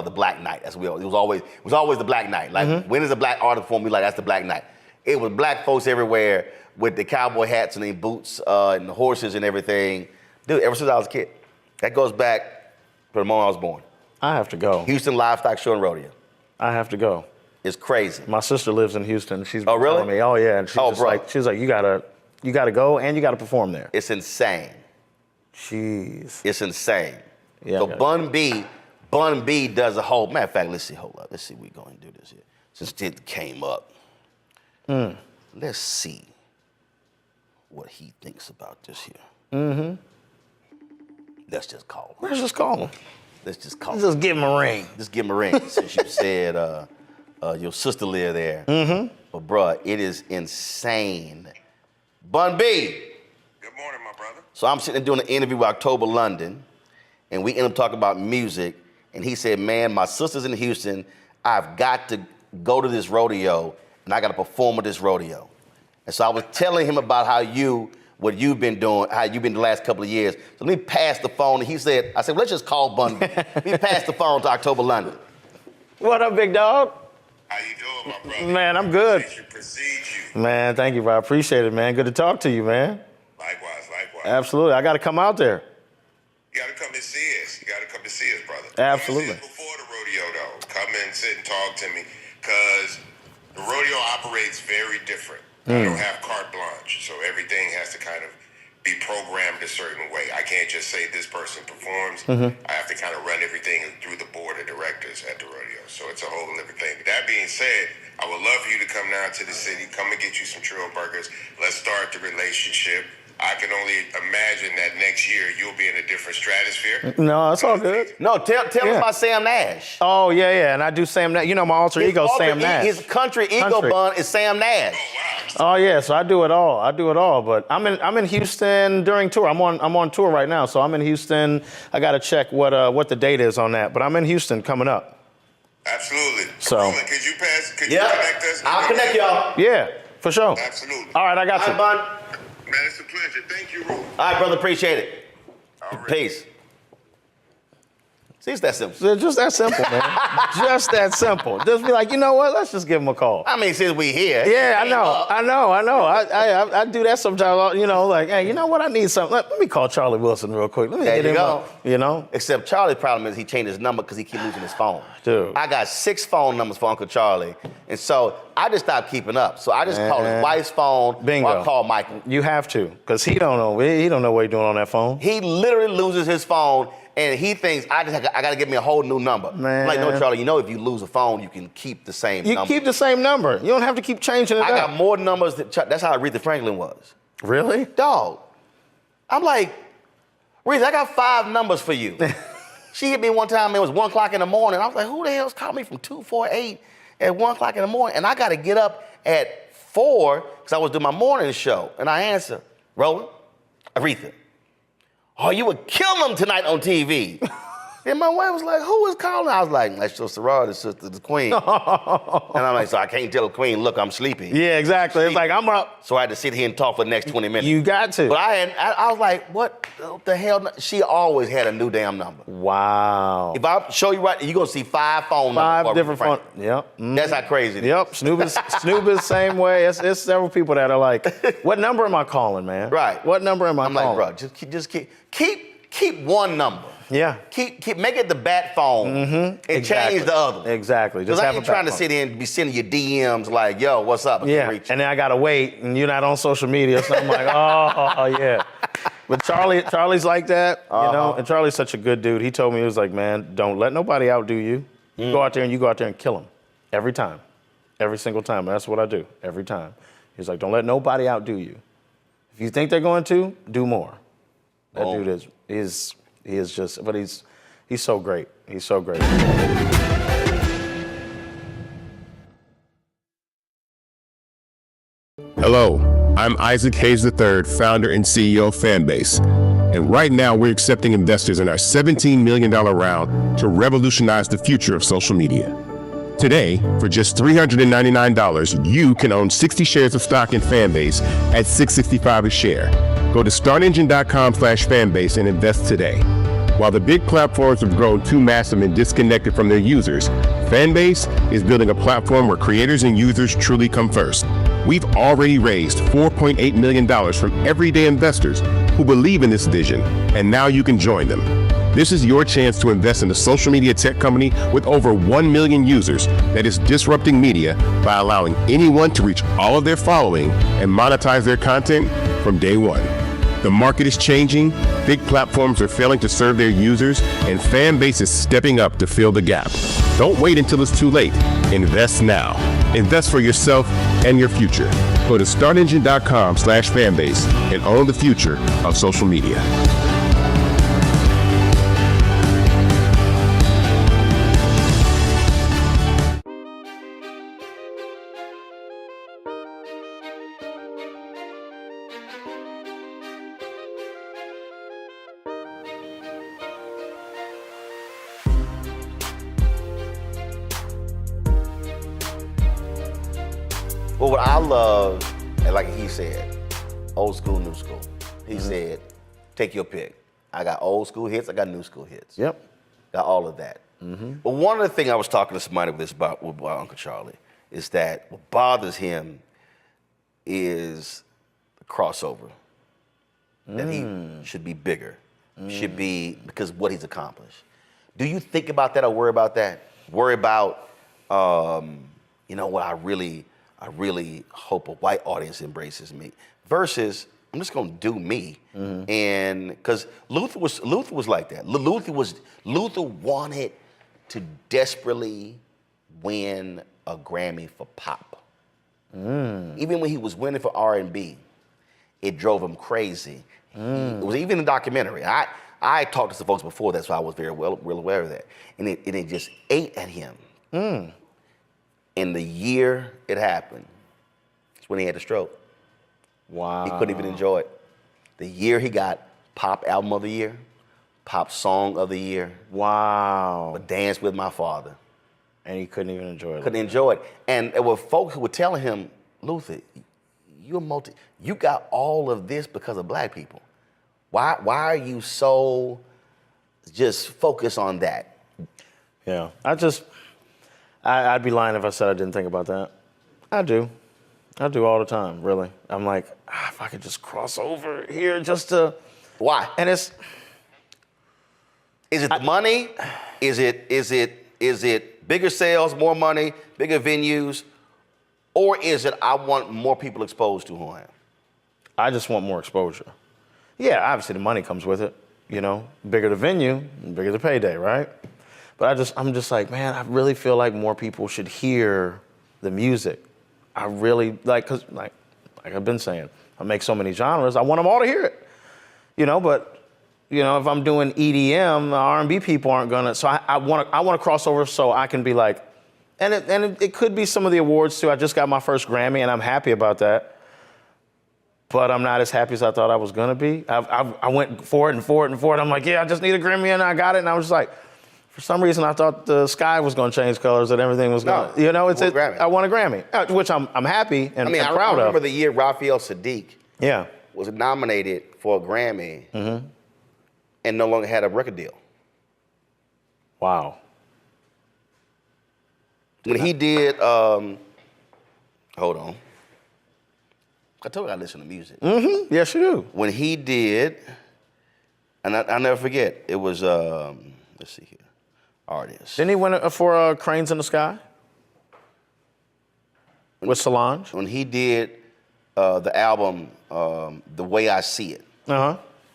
the Black Night. That's what it was always the Black Night. Like when is a black artist perform? We like that's the Black Night. It was black folks everywhere with the cowboy hats and the boots and the horses and everything. Dude, ever since I was a kid. That goes back to the moment I was born. I have to go. Houston Livestock Show and Rodeo. I have to go. It's crazy. My sister lives in Houston. She's been really? telling me, oh yeah, and she's like, you gotta go and you gotta perform there. It's insane. Jeez. It's insane. Yeah, so Bun B does a whole, matter of fact, let's see what we're going to do this here. Since it came up. Let's see what he thinks about this here. Let's just call him. Let's just call him. Let's just call him. Just give him a ring. Just give him a ring. Since you said your sister lived there. But bruh, it is insane. Bun B. Good morning, my brother. So I'm sitting there doing an interview with October London, and we end up talking about music, and he said, man, my sister's in Houston. I've got to go to this rodeo, and I got to perform at this rodeo. And so I was telling him about what you've been doing, how you've been the last couple of years. So let me pass the phone. And I said, well, let's just call Bun B. Let me pass the phone to October London. What up, big dog? How you doing, my brother? Man, I'm good. I should precede you. Man, thank you, bro. I appreciate it, man. Good to talk to you, man. Likewise. Absolutely. I got to come out there. You got to come and see us. Brother. Absolutely. Come and see us before the rodeo, though. Come and sit and talk to me, because the rodeo operates very different. I don't have carte blanche, so everything has to kind of be programmed a certain way. I can't just say this person performs. I have to kind of run everything through the board of directors at the rodeo. So it's a whole different thing. But that being said, I would love for you to come down to the city, come and get you some Trill Burgers. Let's start the relationship. I can only imagine that next year you'll be in a different stratosphere. No, it's all good. No, tell us about Sam Nash. Oh, yeah, and I do Sam Nash. You know, my alter ego, Sam Nash. His country ego bun is Sam Nash. Oh, wow. Oh, yeah, so I do it all. But I'm in Houston during tour. I'm on tour right now, so I'm in Houston. I got to check what the date is on that, but I'm in Houston coming up. Absolutely. So. Roland, could you connect us? I'll connect y'all. Yeah, for sure. Absolutely. All right, I got you. All right, bud. Man, it's a pleasure. Thank you, Roland. All right, brother, appreciate it. All right. Peace. See, it's that simple. It's just that simple, man. Just that simple. Just be like, you know what? Let's just give him a call. I mean, since we here. Yeah, I know. I do that sometimes, you know, like, hey, you know what? I need something. Let me call Charlie Wilson real quick. Let me There get you him go. up, you know? Except Charlie's problem is he changed his number because he keep losing his phone. Dude. I got 6 phone numbers for Uncle Charlie. And so I just stopped keeping up. So I just call his wife's phone. Bingo. Or I call Michael. You have to, because he don't know what he's doing on that phone. He literally loses his phone and he thinks I got to get me a whole new number. Man. I'm like, no, Charlie, you know if you lose a phone, you can keep the same You number. keep the same number. You don't have to keep changing it I up. got more numbers than that's how Aretha Franklin was. Really? Dog. I'm like, Aretha, I got 5 numbers for you. She hit me one time, it was 1 o'clock in the morning. I was like, who the hell's calling me from 248 at 1 o'clock in the morning? And I got to get up at 4 because I was doing my morning show. And I answer, Roland, Aretha, oh, you would kill them tonight on TV. And my wife was like, who is calling? I was like, that's your sorority sister, the queen. And I'm like, so I can't tell the queen, look, I'm sleepy. Yeah, exactly. It's like, I'm up. So I had to sit here and talk for the next 20 minutes. You got to. But I was like, what the hell? She always had a new damn number. Wow. If I show you right, you're going to see 5 phone numbers. 5 different phone. Yep. That's how crazy it is. Yep. Snoop is the same way. It's several people that are like, what number am I calling, man? Right. What number am I I'm calling? like, bro, just keep one number. Yeah. Keep make it the bat phone and Exactly. change the other one. Exactly. Because Just I have ain't a trying to back sit in and be sending you DMs like, yo, what's up? I Yeah, can't reach you. and then I gotta wait, and you're not on social media, so I'm like, oh yeah. But Charlie's like that, you know, and Charlie's such a good dude. He told me, he was like, man, don't let nobody outdo you. You go out there and kill them every time, every single time. And that's what I do every time. He's like, don't let nobody outdo you. If you think they're going to, do more. That dude is just, but he's so great. He's so great. Hello, I'm Isaac Hayes III, founder and CEO of Fanbase. And right now we're accepting investors in our $17 million round to revolutionize the future of social media. Today, for just $399, you can own 60 shares of stock in Fanbase at $665 a share. Go to startengine.com/fanbase and invest today. While the big platforms have grown too massive and disconnected from their users, Fanbase is building a platform where creators and users truly come first. We've already raised $4.8 million from everyday investors who believe in this vision, and now you can join them. This is your chance to invest in a social media tech company with over 1 million users that is disrupting media by allowing anyone to reach all of their following and monetize their content from day one. The market is changing, big platforms are failing to serve their users, and Fanbase is stepping up to fill the gap. Don't wait until it's too late. Invest now. Invest for yourself and your future. Go to startengine.com/fanbase and own the future of social media. Well, what I love, and like he said, old school, new school. He said, take your pick. I got old school hits, I got new school hits. Yep. Got all of that. But one of the things I was talking to somebody about Uncle Charlie is that what bothers him is the crossover. That he should be bigger. Should be, because what he's accomplished. Do you think about that or worry about that? Worry about, you know what, I really hope a white audience embraces me versus I'm just gonna do me. And because Luther was like that. Luther wanted to desperately win a Grammy for pop. Even when he was winning for R&B. it drove him crazy. It was even in the documentary. I talked to some folks before that, so I was very well aware of that. And it just ate at him. And the year it happened, it's when he had the stroke. Wow. He couldn't even enjoy it. The year he got Pop Album of the Year, Pop Song of the Year. Wow. But Dance with My Father. And he couldn't even enjoy it. Couldn't enjoy it. And there were folks who were telling him, Luther, you got all of this because of black people. Why are you so just focused on that? Yeah. I'd be lying if I said I didn't think about that. I do all the time, really. I'm like, if I could just cross over here just to... Why? And it's... Is it the money? Is it bigger sales, more money, bigger venues? Or is it I want more people exposed to who I am? I just want more exposure. Yeah, obviously the money comes with it, you know. Bigger the venue, bigger the payday, right? But I'm just like, man, I really feel like more people should hear the music. I really, cause I've been saying, I make so many genres, I want them all to hear it. You know, but, you know, if I'm doing EDM, the R&B people aren't gonna, so I wanna cross over so I can be like, and it could be some of the awards too. I just got my first Grammy and I'm happy about that. But I'm not as happy as I thought I was gonna be. I went for it and for it and for it. I'm like, yeah, I just need a Grammy and I got it. And I was just like, for some reason I thought the sky was gonna change colors and everything was gonna, you know, I won a Grammy, which I'm happy and proud of. I remember the year Raphael Sadiq yeah. was nominated for a Grammy and no longer had a record deal. Wow. When he did, hold on. I told you I listen to music. Yes, you do. When he did, and I'll never forget, it was, let's see here, artist. Didn't he win for Cranes in the Sky? With Solange? When he did the album, The Way I See It,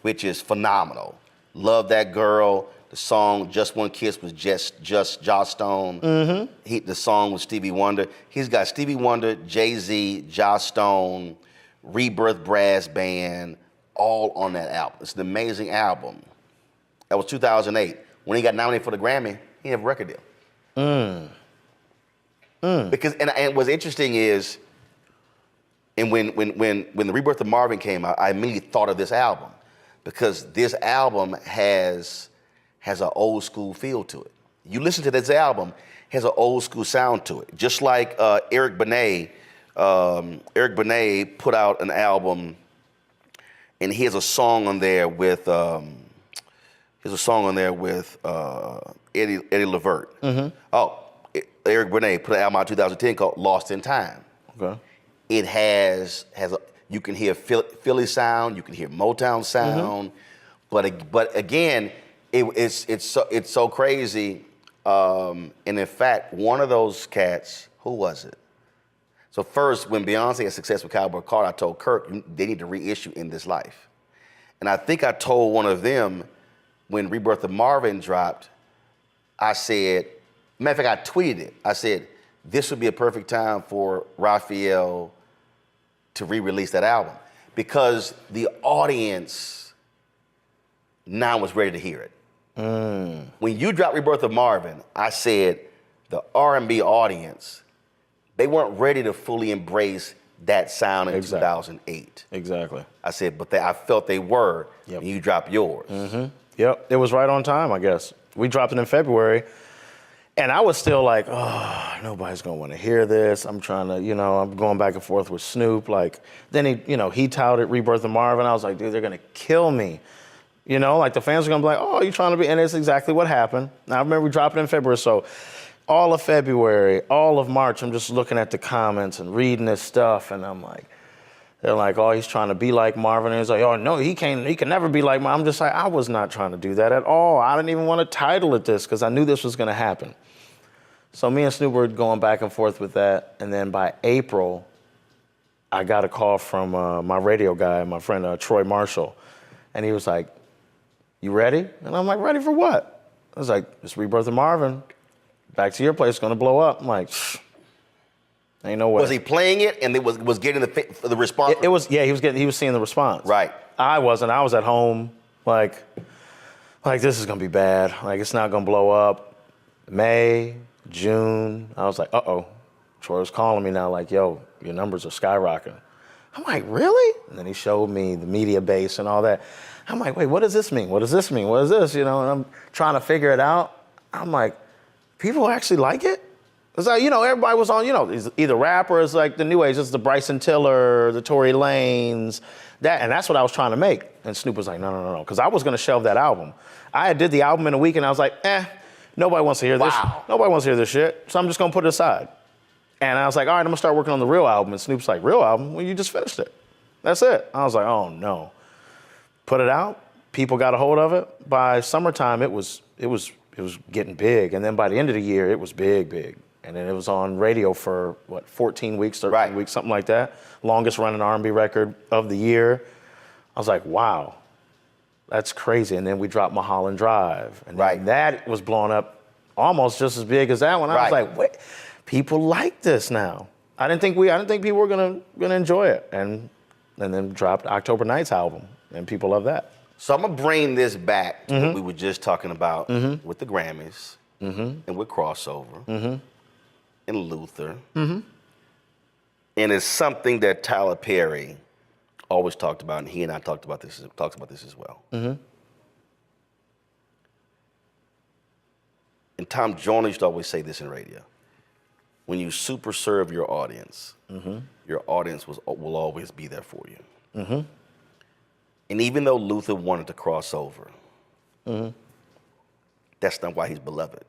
which is phenomenal. Love That Girl. The song Just One Kiss was just Joss Stone. The song was Stevie Wonder. He's got Stevie Wonder, Jay-Z, Joss Stone, Rebirth Brass Band, all on that album. It's an amazing album. That was 2008. When he got nominated for the Grammy, he didn't have a record deal. Because and what's interesting is, and when the Rebirth of Marvin came out, I immediately thought of this album because this album has an old school feel to it. You listen to this album, it has an old school sound to it. Just like Eric Benet put out an album, and he has a song on there with Eddie Levert. Eric Benet put an album out in 2010 called Lost in Time. Okay. It you can hear Philly sound, you can hear Motown sound, but again, it's so crazy. And in fact, one of those cats, who was it? So first, when Beyonce had success with Cowboy Carter, I told Kirk, they need to reissue In This Life. And I think I told one of them when Rebirth of Marvin dropped, I said, matter of fact, I tweeted it. I said, this would be a perfect time for Raphael to re-release that album because the audience now was ready to hear it. When you dropped Rebirth of Marvin, I said the R&B audience, they weren't ready to fully embrace that sound in 2008. Exactly. I said, but I felt they were when you dropped yours. Yep, it was right on time, I guess. We dropped it in February, and I was still like, oh, nobody's gonna wanna hear this. I'm trying to, I'm going back and forth with Snoop. Then he touted Rebirth of Marvin. I was like, dude, they're gonna kill me. The fans are gonna be like, oh, you trying to be, and it's exactly what happened. Now, I remember we dropped it in February, so all of February, all of March, I'm just looking at the comments and reading this stuff, and I'm like, they're like, oh, he's trying to be like Marvin. And he's like, oh, no, he can never be like Marvin. I'm just like, I was not trying to do that at all. I didn't even want to title it this because I knew this was going to happen. So me and Snoop were going back and forth with that. And then by April, I got a call from my radio guy, my friend Troy Marshall. And he was like, you ready? And I'm like, ready for what? I was like, it's Rebirth of Marvin. Back to Your Place, going to blow up. I'm like, Ain't no way. Was he playing it and it was getting the response? It was, yeah, he was seeing the response. Right. I wasn't. I was at home, like this is gonna be bad. Like, it's not gonna blow up. May, June, I was like, uh-oh. Troy was calling me now, like, yo, your numbers are skyrocketing. I'm like, really? And then he showed me the media base and all that. I'm like, wait, what does this mean? What does this mean? What is this? You know, and I'm trying to figure it out. I'm like, people actually like it? It's like, everybody was on, it's either rappers like the new age, it's the Bryson Tiller, the Tory Lanez, and that's what I was trying to make. And Snoop was like, no, because I was gonna shelve that album. I did the album in a week and I was like, nobody wants to hear this. Wow. Nobody wants to hear this shit, so I'm just gonna put it aside. And I was like, all right, I'm gonna start working on the real album. And Snoop's like, real album? Well, you just finished it. That's it. I was like, oh no. Put it out, people got a hold of it. By summertime, it was getting big. And then by the end of the year, it was big. And then it was on radio for, 14 weeks, 13 weeks, something like that. Longest running R&B record of the year. I was like, wow, that's crazy. And then we dropped Mulholland Drive. And then that was blowing up almost just as big as that one. I was like, wait, people like this now. I didn't think people were gonna enjoy it. And then dropped October Night's album, and people love that. So I'm gonna bring this back to what we were just talking about with the Grammys and with crossover and Luther. And it's something that Tyler Perry always talked about, and he and I talked about this as well. And Tom Jones used to always say this in radio: when you super serve your audience, your audience will always be there for you. And even though Luther wanted to cross over, that's not why he's beloved.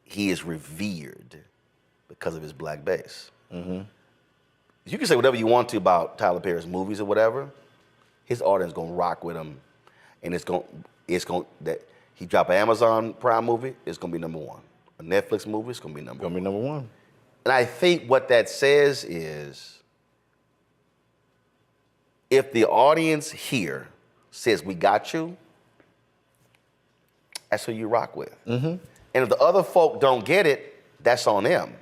He is revered because of his black base. You can say whatever you want to about Tyler Perry's movies or whatever. His audience gonna rock with him, and it's gonna that he drop an Amazon Prime movie, it's gonna be #1. A Netflix movie, it's gonna be number one. And I think what that says is, if the audience here says we got you, that's who you rock with. And if the other folk don't get it, that's on them.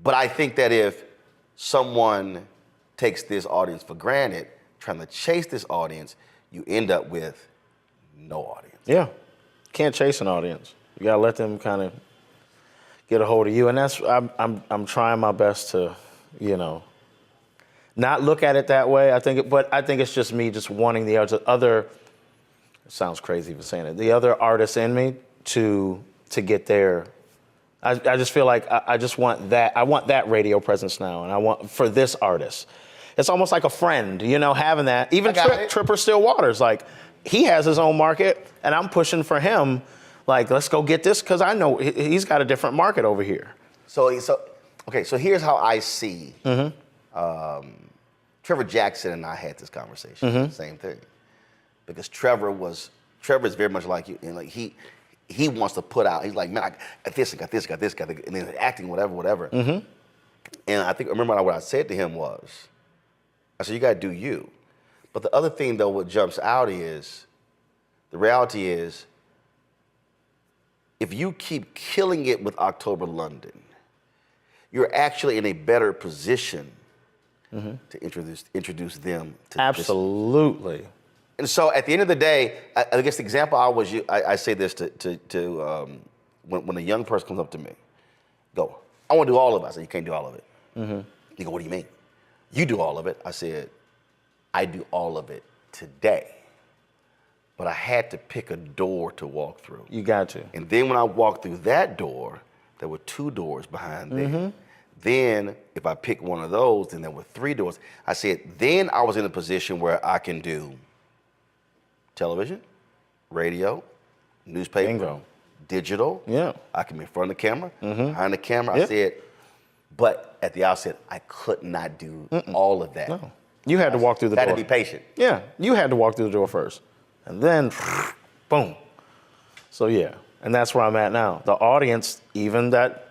But I think that if someone takes this audience for granted, trying to chase this audience, you end up with no audience. Yeah, can't chase an audience. You gotta let them kind of get a hold of you, and that's I'm trying my best to, not look at it that way. I think it's just me just wanting the other. It sounds crazy for saying it. The other artists in me to get there. I just feel like I just want that. I want that radio presence now, and I want for this artist. It's almost like a friend, having that. Even Tripper Stillwaters, like he has his own market, and I'm pushing for him. Like, let's go get this, because I know he's got a different market over here. So here's how I see. Trevor Jackson and I had this conversation. Same thing, because Trevor is very much like you, and like he wants to put out. He's like, man, I got this, and then acting, whatever. And I remember what I said to him was, I said, you got to do you. But the other thing, though, what jumps out is, the reality is, if you keep killing it with October London, you're actually in a better position to introduce them to absolutely. And so at the end of the day, I guess the example I say this to when a young person comes up to me, go, I want to do all of it. I said, you can't do all of it. You go, what do you mean? You do all of it. I said, I do all of it today. But I had to pick a door to walk through. You got to. And then when I walked through that door, there were 2 doors behind there. Then if I picked one of those, then there were 3 doors. I said, then I was in a position where I can do television, radio, newspaper, digital. Yeah. I can be in front of the camera, behind the camera. I said, but at the outset, I could not do all of that. No. You had to walk through the door. Had to be patient. Yeah, you had to walk through the door first. And then, boom. So yeah, and that's where I'm at now. The audience, even that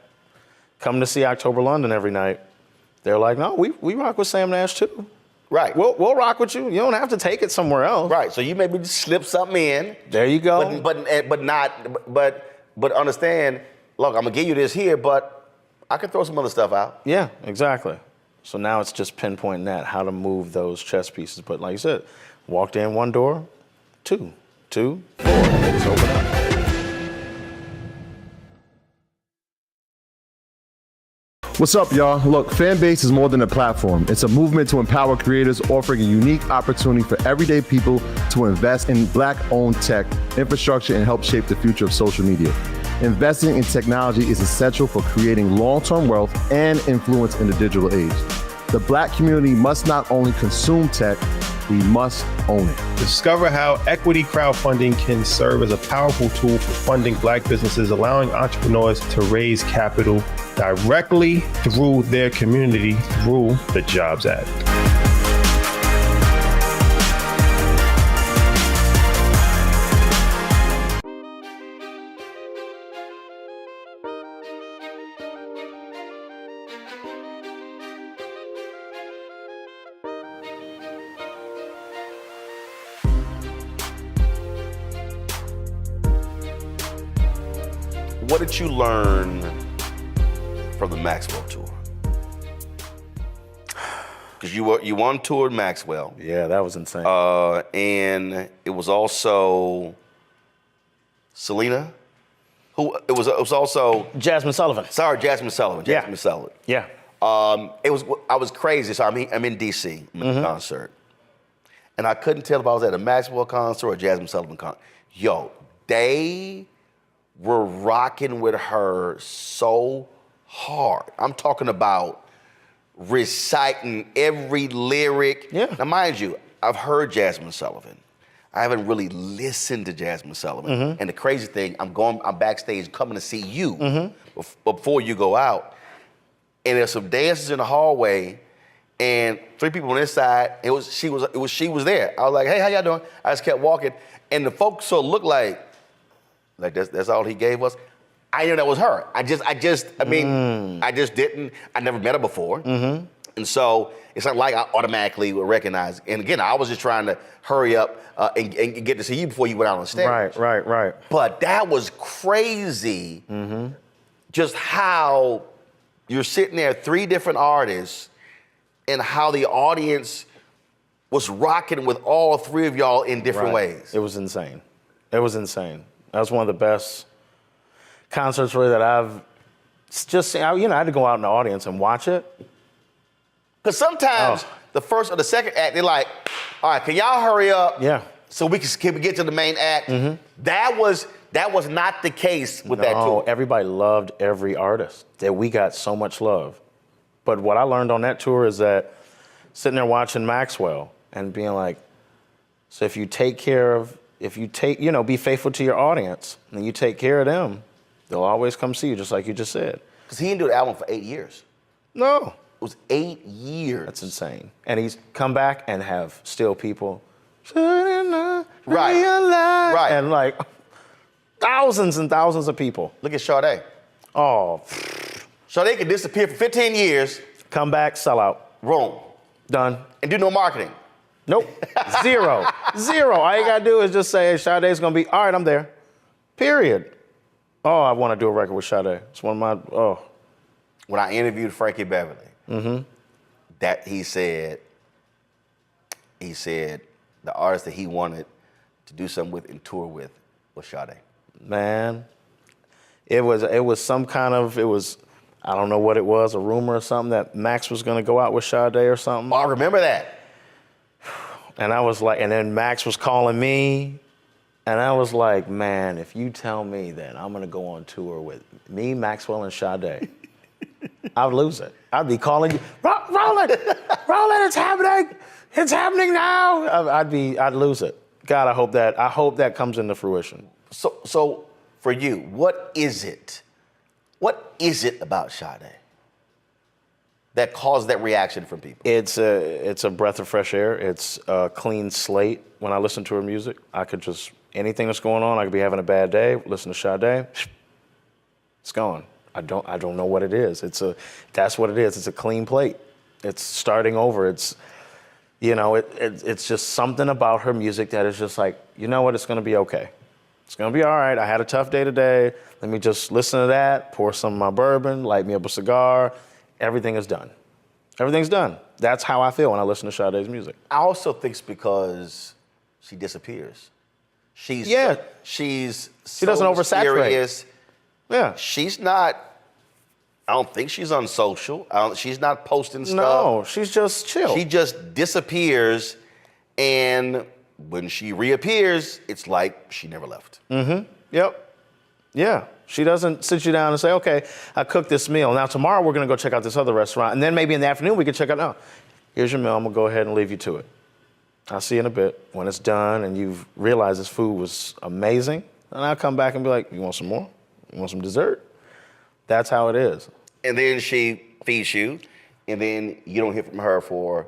come to see October London every night, they're like, no, we rock with Sam Nash too. Right. We'll rock with you. You don't have to take it somewhere else. Right. So you maybe just slip something in. There you go. But understand, look, I'm gonna give you this here, but I could throw some other stuff out. Yeah, exactly. So now it's just pinpointing that, how to move those chess pieces. But like you said, walked in one door, two, 4, and they just open up. What's up, y'all? Look, Fanbase is more than a platform. It's a movement to empower creators, offering a unique opportunity for everyday people to invest in Black-owned tech, infrastructure, and help shape the future of social media. Investing in technology is essential for creating long-term wealth and influence in the digital age. The Black community must not only consume tech, we must own it. Discover how equity crowdfunding can serve as a powerful tool for funding Black businesses, allowing entrepreneurs to raise capital directly through their community through the Jobs Act. What did you learn from the Maxwell tour? Because you on tour Maxwell. Yeah, that was insane. And it was also Selena. It was also Jasmine Sullivan. Sorry, Jasmine Sullivan. Yeah. Jasmine Sullivan. Yeah. I was crazy. So I'm in DC. I'm at the concert, and I couldn't tell if I was at a Maxwell concert or a Jasmine Sullivan concert. Yo, they were rocking with her so hard. I'm talking about reciting every lyric. Yeah. Now, mind you, I've heard Jasmine Sullivan. I haven't really listened to Jasmine Sullivan. And the crazy thing, I'm backstage coming to see you before you go out. And there's some dancers in the hallway, and 3 people on this side. She was there. I was like, hey, how y'all doing? I just kept walking, and the folks sort of looked like that's all he gave us. I knew that was her. I never met her before. And so it's not like I automatically would recognize. And again, I was just trying to hurry up and get to see you before you went out on stage. Right. But that was crazy, just how you're sitting there, 3 different artists, and how the audience was rocking with all 3 of y'all in different ways. It was insane. That was one of the best concerts really that I've just seen. I had to go out in the audience and watch it. Because sometimes the first or the second act, they're like, all right, can y'all hurry up? Yeah. So we can get to the main act. That was not the case with that tour. Everybody loved every artist. That we got so much love. But what I learned on that tour is that sitting there watching Maxwell and being like, so if you be faithful to your audience and you take care of them, they'll always come see you, just like you just said. Because he didn't do the album for 8 years. No. It was 8 years. That's insane. And he's come back and have still people, Right. And like thousands and thousands of people. Look at Sade. Oh. Sade could disappear for 15 years. Come back, sell out. Wrong. Done. And do no marketing. Nope. Zero. All you gotta do is just say, hey, Sade's gonna be, all right, I'm there. Period. Oh, I wanna do a record with Sade. It's one of my, When I interviewed Frankie Beverly, that he said the artist that he wanted to do something with and tour with was Sade. Man, it was some kind of, I don't know what it was, a rumor or something that Max was gonna go out with Sade or something. Oh, I remember that. And I was like, and then Max was calling me, and I was like, man, if you tell me that I'm gonna go on tour with me, Maxwell, and Sade, I would lose it. I'd be calling you, Roland, it's happening now. I'd lose it. God, I hope that comes into fruition. So for you, what is it about Sade that caused that reaction from people? It's a breath of fresh air. It's a clean slate. When I listen to her music, I could just, anything that's going on, I could be having a bad day, listen to Sade, it's gone. I don't know what it is. That's what it is. It's a clean plate. It's starting over. It's just something about her music that is just like, you know what, it's gonna be okay. It's gonna be all right. I had a tough day today. Let me just listen to that, pour some of my bourbon, light me up a cigar. Everything is done. Everything's done. That's how I feel when I listen to Sade's music. I also think it's because she disappears. She doesn't oversaturate. Serious. Yeah. She's not. I don't think she's unsocial. She's not posting stuff. No, she's just chill. She just disappears, and when she reappears, it's like she never left. Yep. Yeah. She doesn't sit you down and say, okay, I cooked this meal. Now tomorrow we're gonna go check out this other restaurant. And then maybe in the afternoon we can check out, no, here's your meal, I'm gonna go ahead and leave you to it. I'll see you in a bit. When it's done and you've realized this food was amazing, and I'll come back and be like, you want some more? You want some dessert? That's how it is. And then she feeds you, and then you don't hear from her for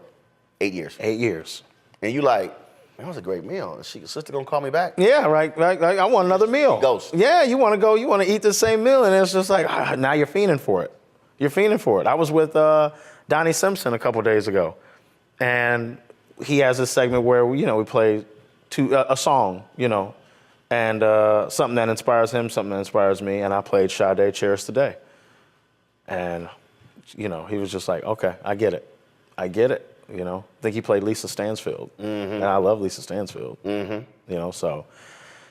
8 years. 8 years. And you like, man, that was a great meal. Is she sister gonna call me back? Yeah, right. I want another meal. Ghost. Yeah, you want to eat the same meal, and it's just like, now you're fiending for it. You're fiending for it. I was with Donnie Simpson a couple days ago, and he has this segment where we play a song, and something that inspires him, something that inspires me, and I played Sade, Cherish the Day. And, he was just like, okay, I get it. I think he played Lisa Stansfield, and I love Lisa Stansfield. So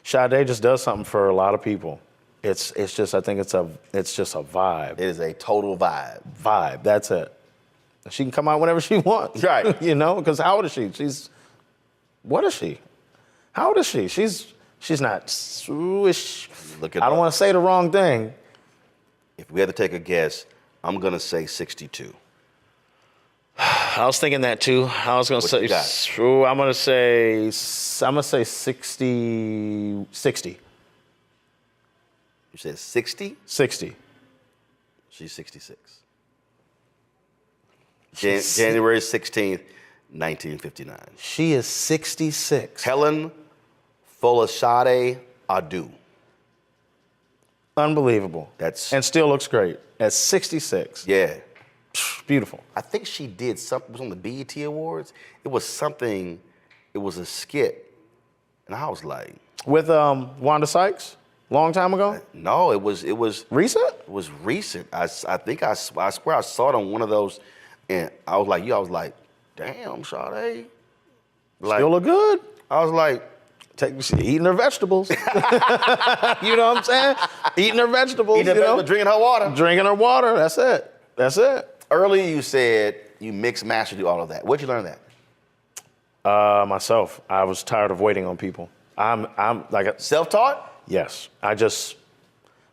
Sade just does something for a lot of people. It's just I think it's just a vibe. It is a total vibe. Vibe. That's it. She can come out whenever she wants. Right. Because how old is she? What is she? How old is she? She's not. Look it I don't up. want to say the wrong thing. If we had to take a guess, I'm gonna say 62. I was thinking that too. I was gonna say. you got? I'm gonna say 60. 60. You said 60? 60. She's 66. January 16th, 1959. She is 66. Helen Folashade Adu. Unbelievable. That's- and still looks great at 66. Yeah. Beautiful. I think she did something, it was on the BET Awards. It was something, it was a skit. And I was like. With Wanda Sykes, long time ago? No, it was. Recent? It was recent. I swear I saw it on one of those, and I was like, damn, Sade. Like, Still look good. I was like, She eating her vegetables. You know what I'm saying? Eating her vegetables. drinking her water. Drinking her water. That's it. Earlier you said you mix, master, do all of that. Where'd you learn that? Myself. I was tired of waiting on people. I'm like Self-taught? yes. I just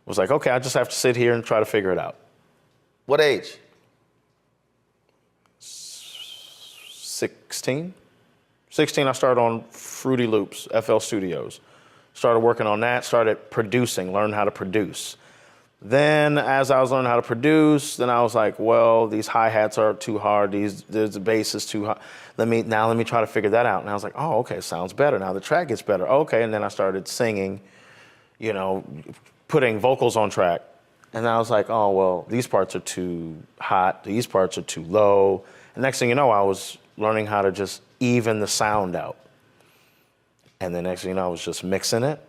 was like, okay, I just have to sit here and try to figure it out. What age? 16. I started on Fruity Loops, FL Studios. Started working on that, started producing, learned how to produce. Then as I was learning how to produce, then I was like, well, these hi-hats are too hard, the bass is too hard. Let me try to figure that out. And I was like, oh, okay, sounds better. Now the track gets better. Okay, and then I started singing, putting vocals on track. And I was like, oh, well, these parts are too hot, these parts are too low. And next thing you know, I was learning how to just even the sound out. And the next thing you know, I was just mixing it.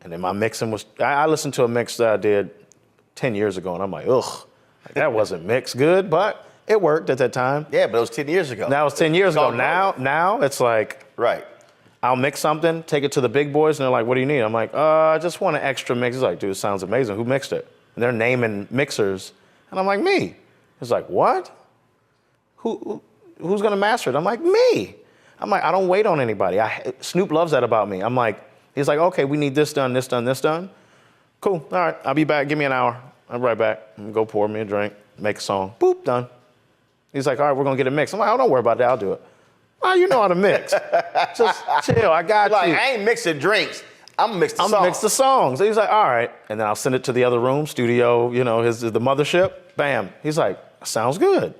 And then my mixing was, I listened to a mix that I did 10 years ago, and I'm like, ugh, that wasn't mixed good, but it worked at that time. Yeah, but it was 10 years ago. That was 10 years ago. Dogg. Now it's like, Right. I'll mix something, take it to the big boys, and they're like, what do you need? I'm like, I just want an extra mix. He's like, dude, it sounds amazing. Who mixed it? And they're naming mixers. And I'm like, me. He's like, what? Who's gonna master it? I'm like, me. I'm like, I don't wait on anybody. Snoop loves that about me. I'm like, he's like, okay, we need this done, this done, this done. Cool, all right, I'll be back, give me an hour. I'll be right back. I'm gonna go pour me a drink, make a song, boop, done. He's like, all right, we're gonna get it mixed. I'm like, oh, don't worry about that, I'll do it. Oh, you know how to mix. Just chill, I got you. I ain't mixing drinks, I'm gonna mix the songs. I'm mix the songs. He's like, all right. And then I'll send it to the other room, studio, the mothership, bam. He's like, sounds good.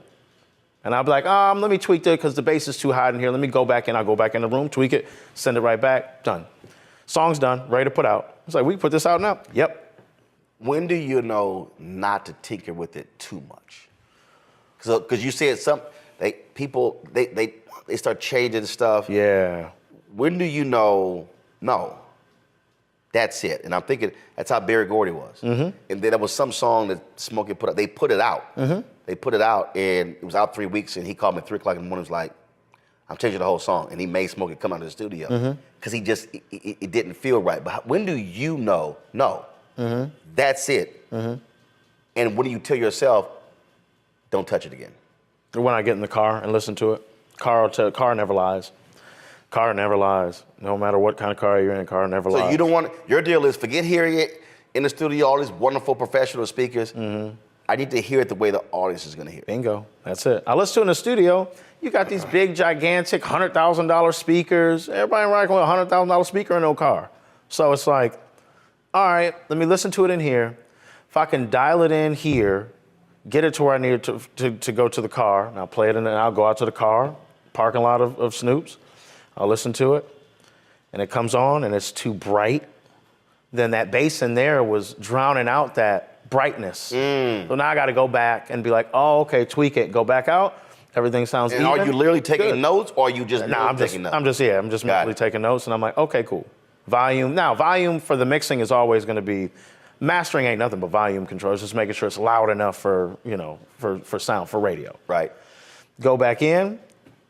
And I'll be like, let me tweak that because the bass is too high in here. Let me go back in. I'll go back in the room, tweak it, send it right back, done. Song's done, ready to put out. It's like, we can put this out now? Yep. When do you know not to tinker with it too much? Because you said people start changing stuff. Yeah. When do you know, no, That's it. And I'm thinking that's how Berry Gordy was. And then there was some song that Smokey put out. They put it out. They put it out, and it was out 3 weeks. And he called me at 3 o'clock in the morning. Was like, "I'm changing the whole song." And he made Smokey come out of the studio because he just it didn't feel right. But when do you know? No, that's it. And when do you tell yourself, "Don't touch it again"? When I get in the car and listen to it, car never lies. Car never lies. No matter what kind of car you're in, car never lies. So you don't want, your deal is forget hearing it in the studio, all these wonderful professional speakers. I need to hear it the way the audience is going to hear it. Bingo. That's it. I listen to it in the studio. You got these big, gigantic $100,000 speakers. Everybody rocking with a $100,000 speaker in no car. So it's like, all right, let me listen to it in here. If I can dial it in here, get it to where I need it to go to the car, and I'll play it in, and I'll go out to the car, parking lot of Snoop's. I'll listen to it, and it comes on, and it's too bright. Then that bass in there was drowning out that brightness. So now I got to go back and be like, oh, okay, tweak it, go back out. Everything sounds And even. are you literally taking Good. notes, or are you just taking notes? I'm just mentally taking notes, and I'm like, okay, cool. Volume for the mixing is always going to be, mastering ain't nothing but volume control. It's just making sure it's loud enough for, for sound, for radio. Right. Go back in,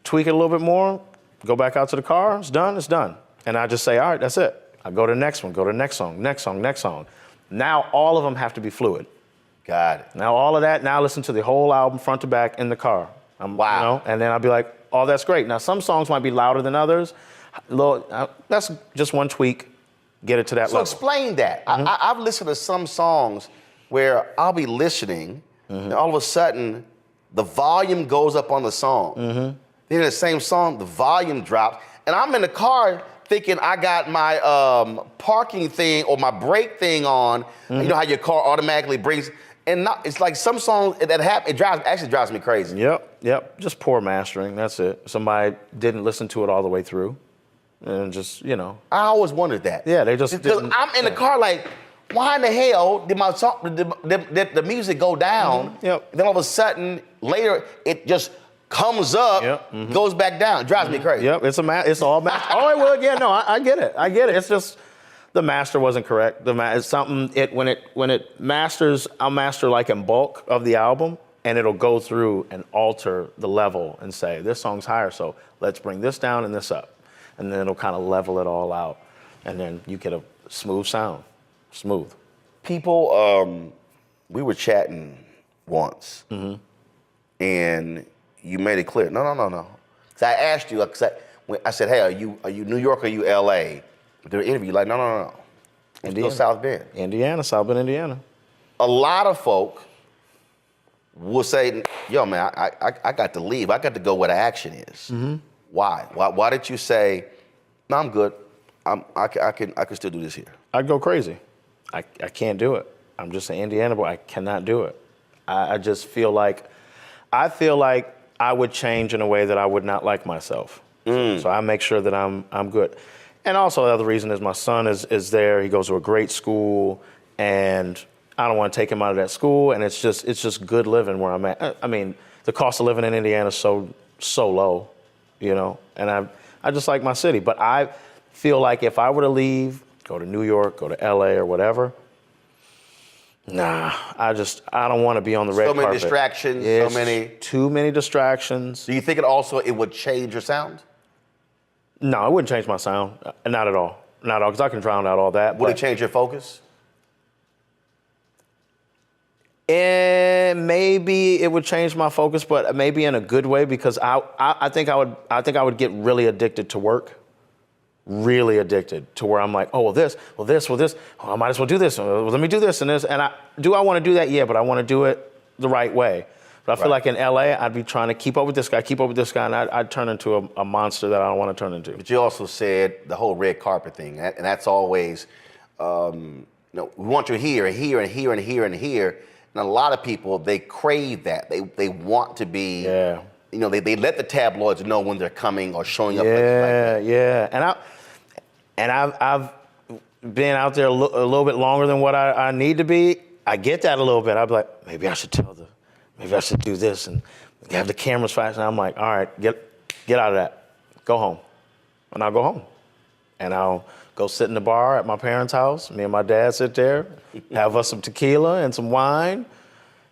tweak it a little bit more, go back out to the car, it's done. And I just say, all right, that's it. I go to the next one, go to the next song. Now all of them have to be fluid. Got it. Now all of that, now listen to the whole album front to back in the car. Wow. And then I'll be like, oh, that's great. Now some songs might be louder than others. That's just one tweak, get it to that So level. explain that. I've listened to some songs where I'll be listening, and all of a sudden, the volume goes up on the song. Then in the same song, the volume drops, and I'm in the car thinking I got my parking thing or my brake thing on. You know how your car automatically brings, and it's like some songs that happen. It actually drives me crazy. Yep. Just poor mastering. That's it. Somebody didn't listen to it all the way through, and just I always wondered that. Yeah, they just because didn't. I'm in the car like, why in the hell did my song, did the music go down? Yep. Then all of a sudden later it just comes up, goes back down. It drives me crazy. Yep, it's all master. All right, well, again, no, I get it. It's just the master wasn't correct. It's something when it masters, I'll master like in bulk of the album, and it'll go through and alter the level and say this song's higher, so let's bring this down and this up, and then it'll kind of level it all out, and then you get a smooth sound, smooth. People, we were chatting once, and you made it clear. No. So I asked you, when I said, hey, are you New York or are you LA? During the interview, you're like, no. Indiana. Go South Bend. South Bend, Indiana. A lot of folk will say, yo, man, I got to leave. I got to go where the action is. Why? Why did you say, no, I'm good. I can still do this here? I'd go crazy. I can't do it. I'm just an Indiana boy. I cannot do it. I just feel like I would change in a way that I would not like myself. So I make sure that I'm good. And also the other reason is my son is there. He goes to a great school, and I don't want to take him out of that school. And it's just good living where I'm at. I mean, the cost of living in Indiana is so low, And I just like my city. But I feel like if I were to leave, go to New York, go to LA or whatever, nah, I don't want to be on the red carpet. So many distractions, Too many distractions. Do you think it would change your sound? No, it wouldn't change my sound. Not at all. Not at all, because I can drown out all that. Would it change your focus? And maybe it would change my focus, but maybe in a good way, because I think I would get really addicted to work. Really addicted to where I'm like, oh, this. Oh, I might as well do this. Let me do this and this. And I want to do that? Yeah, but I want to do it the right way. But I feel like in LA, I'd be trying to keep up with this guy, and I'd turn into a monster that I don't want to turn into. But you also said the whole red carpet thing, and that's always, we want you here and here and here and here and here. And a lot of people, they crave that. They want to be, they let the tabloids know when they're coming or showing up. Yeah. And I've been out there a little bit longer than what I need to be. I get that a little bit. I'd be like, maybe I should do this and have the cameras fast. And I'm like, all right, get out of that. Go home. And I'll go home. And I'll go sit in the bar at my parents' house. Me and my dad sit there, have us some tequila and some wine,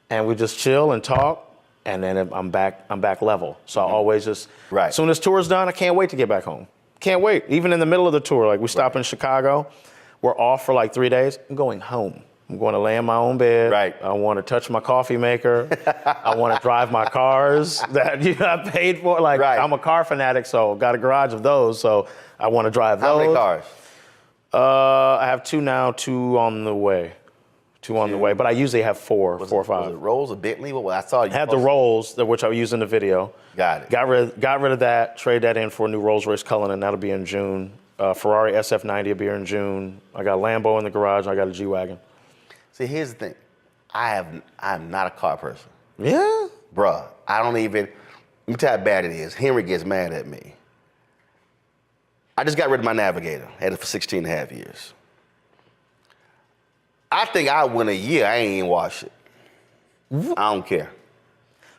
and we just chill and talk. And then I'm back level. So I always just, as soon as tour's done, I can't wait to get back home. Can't wait. Even in the middle of the tour, like we stop in Chicago, we're off for like 3 days. I'm going home. I'm going to lay in my own bed. Right. I want to touch my coffee maker. I want to drive my cars that I paid for. Like I'm a car fanatic, so got a garage of those. So I want to drive those. How many cars? I have 2 now, 2 on the way. 2 on the way, but I usually have 4 or 5. Was it Rolls or Bentley? Well, I saw you. I had the Rolls, which I used in the video. Got it. Got rid of that, trade that in for a new Rolls-Royce Cullinan, that'll be in June. Ferrari SF90 will be here in June. I got a Lambo in the garage, and I got a G-Wagon. See, here's the thing. I'm not a car person. Yeah? Bruh, I don't even, let me tell you how bad it is. Henry gets mad at me. I just got rid of my Navigator. Had it for 16 and a half years. I think I went a year, I ain't even washed it. I don't care.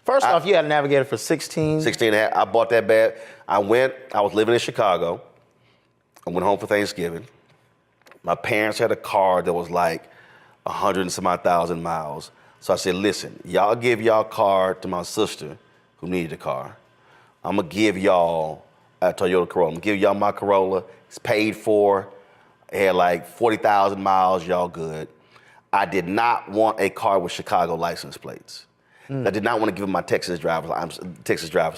First off, you had a Navigator for 16? 16 and a half, I bought that bad. I was living in Chicago. I went home for Thanksgiving. My parents had a car that was like 100 and some odd thousand miles. So I said, listen, y'all give y'all car to my sister who needed a car. I'm gonna give y'all a Toyota Corolla. I'm gonna give y'all my Corolla. It's paid for. It had like 40,000 miles, y'all good. I did not want a car with Chicago license plates. I did not want to give them my Texas driver's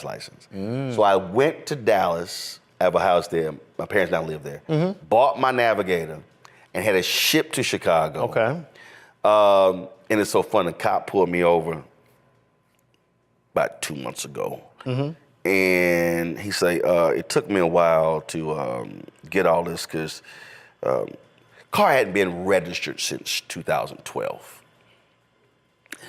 license. So I went to Dallas, I have a house there, my parents now live there, bought my Navigator and had it shipped to Chicago. Okay. And it's so fun, the cop pulled me over about 2 months ago. And he said, it took me a while to get all this because car hadn't been registered since 2012.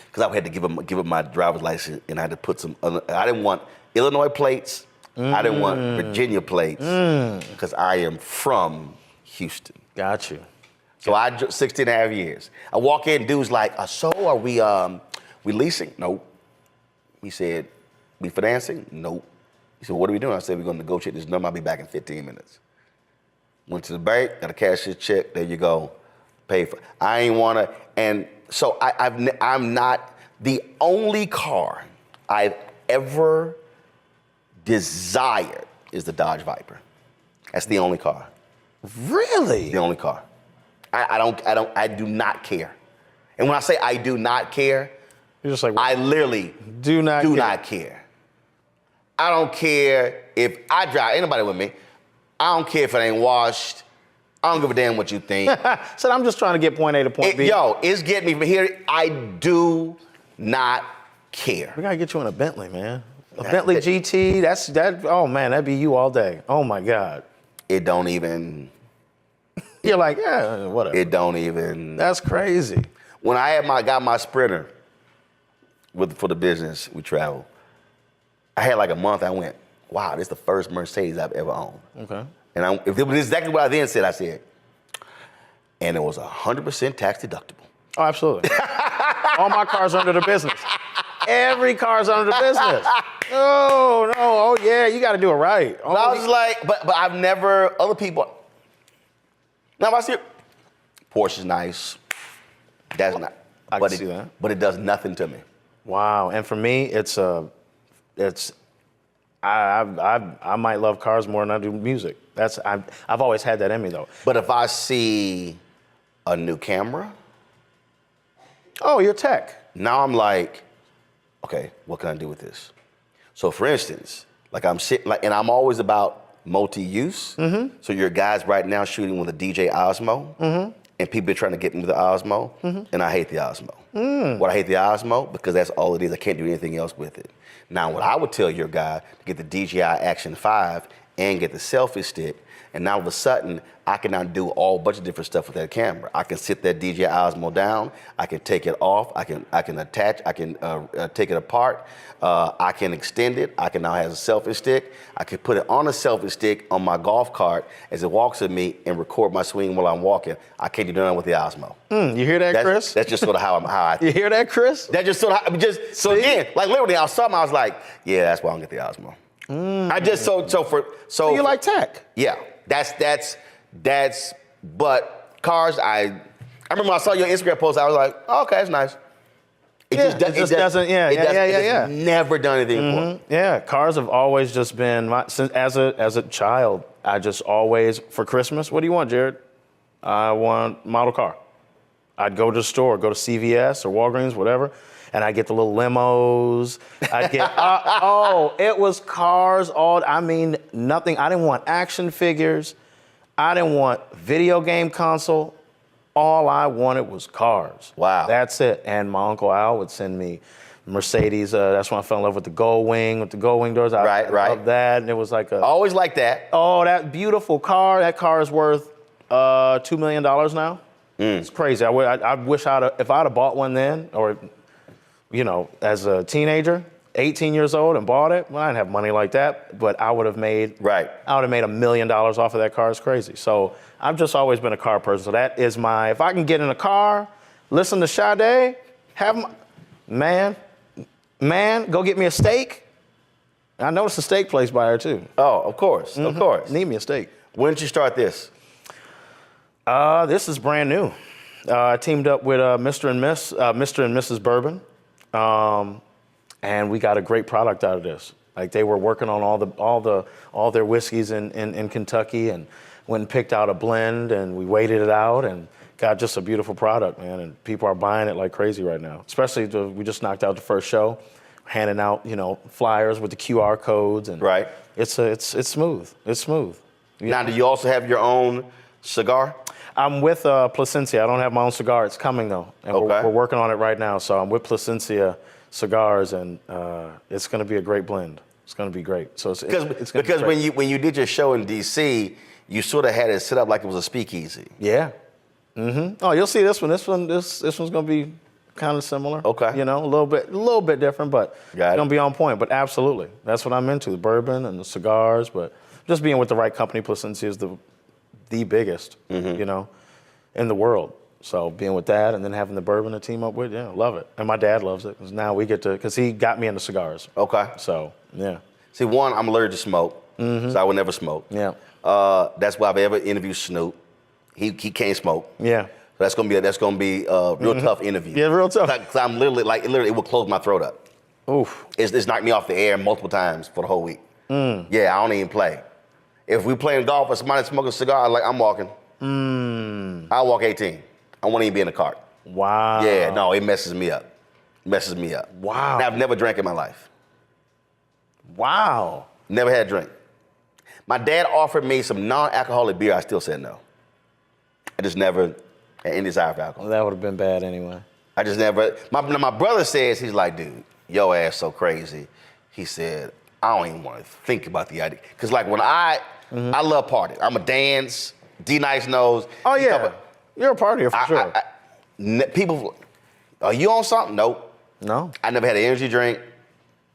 Because I had to give him my driver's license, and I had to put some other, I didn't want Illinois plates, I didn't want Virginia plates, because I am from Houston. Got you. So 16 and a half years. I walk in, dude's like, so are we leasing? Nope. He said, we financing? Nope. He said, what are we doing? I said, we're going to negotiate this number. I'll be back in 15 minutes. Went to the bank, got a cashier's check. There you go. Pay for it. I ain't want to. And so I'm not, the only car I've ever desired is the Dodge Viper. That's the only car. Really? The only car. I do not care. And when I say I do not care, you're just like, I literally do not care. I don't care if I drive anybody with me. I don't care if it ain't washed. I don't give a damn what you think. So I'm just trying to get point A to point B. Yo, it's getting me from here. I do not care. We gotta get you in a Bentley, man. A Bentley GT, oh man, that'd be you all day. Oh my God. It don't even. You're like, yeah, whatever. It don't even. That's crazy. When I got my Sprinter for the business, we travel. I had like a month, I went, wow, this is the first Mercedes I've ever owned. Okay. And if it was exactly what I then said, I said, and it was 100% tax deductible. Oh, absolutely. All my cars are under the business. Every car's under the business. Oh yeah, you got to do it right. But I was like, but I've never, other people, now if I see it, Porsche's nice. That's not, I can see that. But it does nothing to me. Wow, and for me, I might love cars more than I do music. I've always had that in me though. But if I see a new camera, oh, you're tech. Now I'm like, okay, what can I do with this? So for instance, like I'm sitting, and I'm always about multi-use. So your guys right now shooting with a DJ Osmo, and people are trying to get me to the Osmo, and I hate the Osmo. What I hate the Osmo, because that's all it is. I can't do anything else with it. Now, what I would tell your guy, to get the DJI Action 5 and get the selfie stick, and now all of a sudden, I can now do a bunch of different stuff with that camera. I can sit that DJI Osmo down, I can take it off, I can attach, I can take it apart, I can extend it, I can now have a selfie stick, I can put it on a selfie stick on my golf cart as it walks with me and record my swing while I'm walking. I can't do that with the Osmo. You hear that, Chris? That's just sort of how I You hear that, Chris? That just sort of, so again, like literally, I was like, yeah, that's why I don't get the Osmo. I just, so you like tech? Yeah, that's But cars, I remember when I saw your Instagram post, I was like, oh, okay, that's nice. It just never done anything for me. Yeah, cars have always just been, since as a child, I just always, for Christmas, what do you want, Jared? I want a model car. I'd go to the store, go to CVS or Walgreens, whatever, and I'd get the little limos. I'd get, it was cars nothing. I didn't want action figures. I didn't want video game console. All I wanted was cars. Wow. That's it. And my Uncle Al would send me Mercedes. That's when I fell in love with the Gold Wing doors. I loved that. And it was like always like that. Oh, that beautiful car. That car is worth $2 million now. It's crazy. I wish if I'd have bought one then, or, as a teenager, 18 years old and bought it, well, I didn't have money like that, but I would have made $1 million off of that car. It's crazy. So I've just always been a car person. So that is if I can get in a car, listen to Sade, man, go get me a steak. I noticed a steak place by her too. Oh, of course, of course. Need me a steak. When did you start this? This is brand new. I teamed up with Mr. and Mrs. Bourbon. And we got a great product out of this. Like, they were working on all their whiskeys in Kentucky, and went and picked out a blend, and we waited it out and got just a beautiful product, man. And people are buying it like crazy right now. Especially we just knocked out the first show, handing out flyers with the QR codes, and it's smooth. It's smooth. Now, do you also have your own cigar? I'm with Placencia. I don't have my own cigar. It's coming though, and we're working on it right now. So I'm with Placencia Cigars, and it's going to be a great blend. It's going to be great. So because when you did your show in DC, you sort of had it set up like it was a speakeasy. Yeah. Oh, you'll see this one. This one's going to be kind of similar. Okay. A little bit different, but it's going to be on point. But absolutely, that's what I'm into: the bourbon and the cigars. But just being with the right company, Placencia is the biggest, in the world. So being with that and then having the bourbon to team up with, love it. And my dad loves it, because now we get to, because he got me into cigars. Okay. So, yeah. See, one, I'm allergic to smoke, so I would never smoke. Yeah. That's why I've ever interviewed Snoop. He can't smoke. Yeah. So that's gonna be a real tough interview. Yeah, real tough. Because I'm literally, it will close my throat up. Oof. It's knocked me off the air multiple times for the whole week. Yeah, I don't even play. If we playing golf and somebody smoking a cigar, I'm walking. I'll walk 18. I won't even be in the cart. Wow. Yeah, no, it messes me up. Wow. Now, I've never drank in my life. Wow. Never had a drink. My dad offered me some non-alcoholic beer. I still said no. I just never had any desire for alcohol. Well, that would have been bad anyway. I just never. My brother says, he's like, dude, your ass so crazy. He said, I don't even want to think about the idea. Because when I love partying. I'm a dance. D-Nice knows. Oh, yeah. You're a partier for sure. People, are you on something? Nope. No. I never had an energy drink.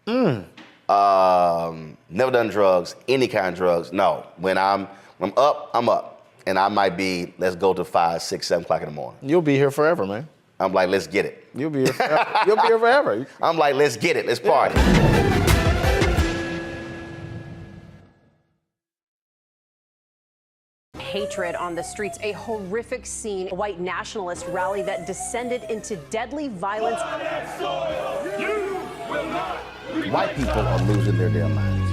Never done drugs, any kind of drugs. No. When I'm up, I'm up. And I might be, let's go to 5, 6, 7 o'clock in the morning. You'll be here forever, man. I'm like, let's get it. You'll be here forever. You'll be here forever. I'm like, let's get it. Let's party. Hatred on the streets, a horrific scene, a white nationalist rally that descended into deadly violence. White people are losing their damn minds.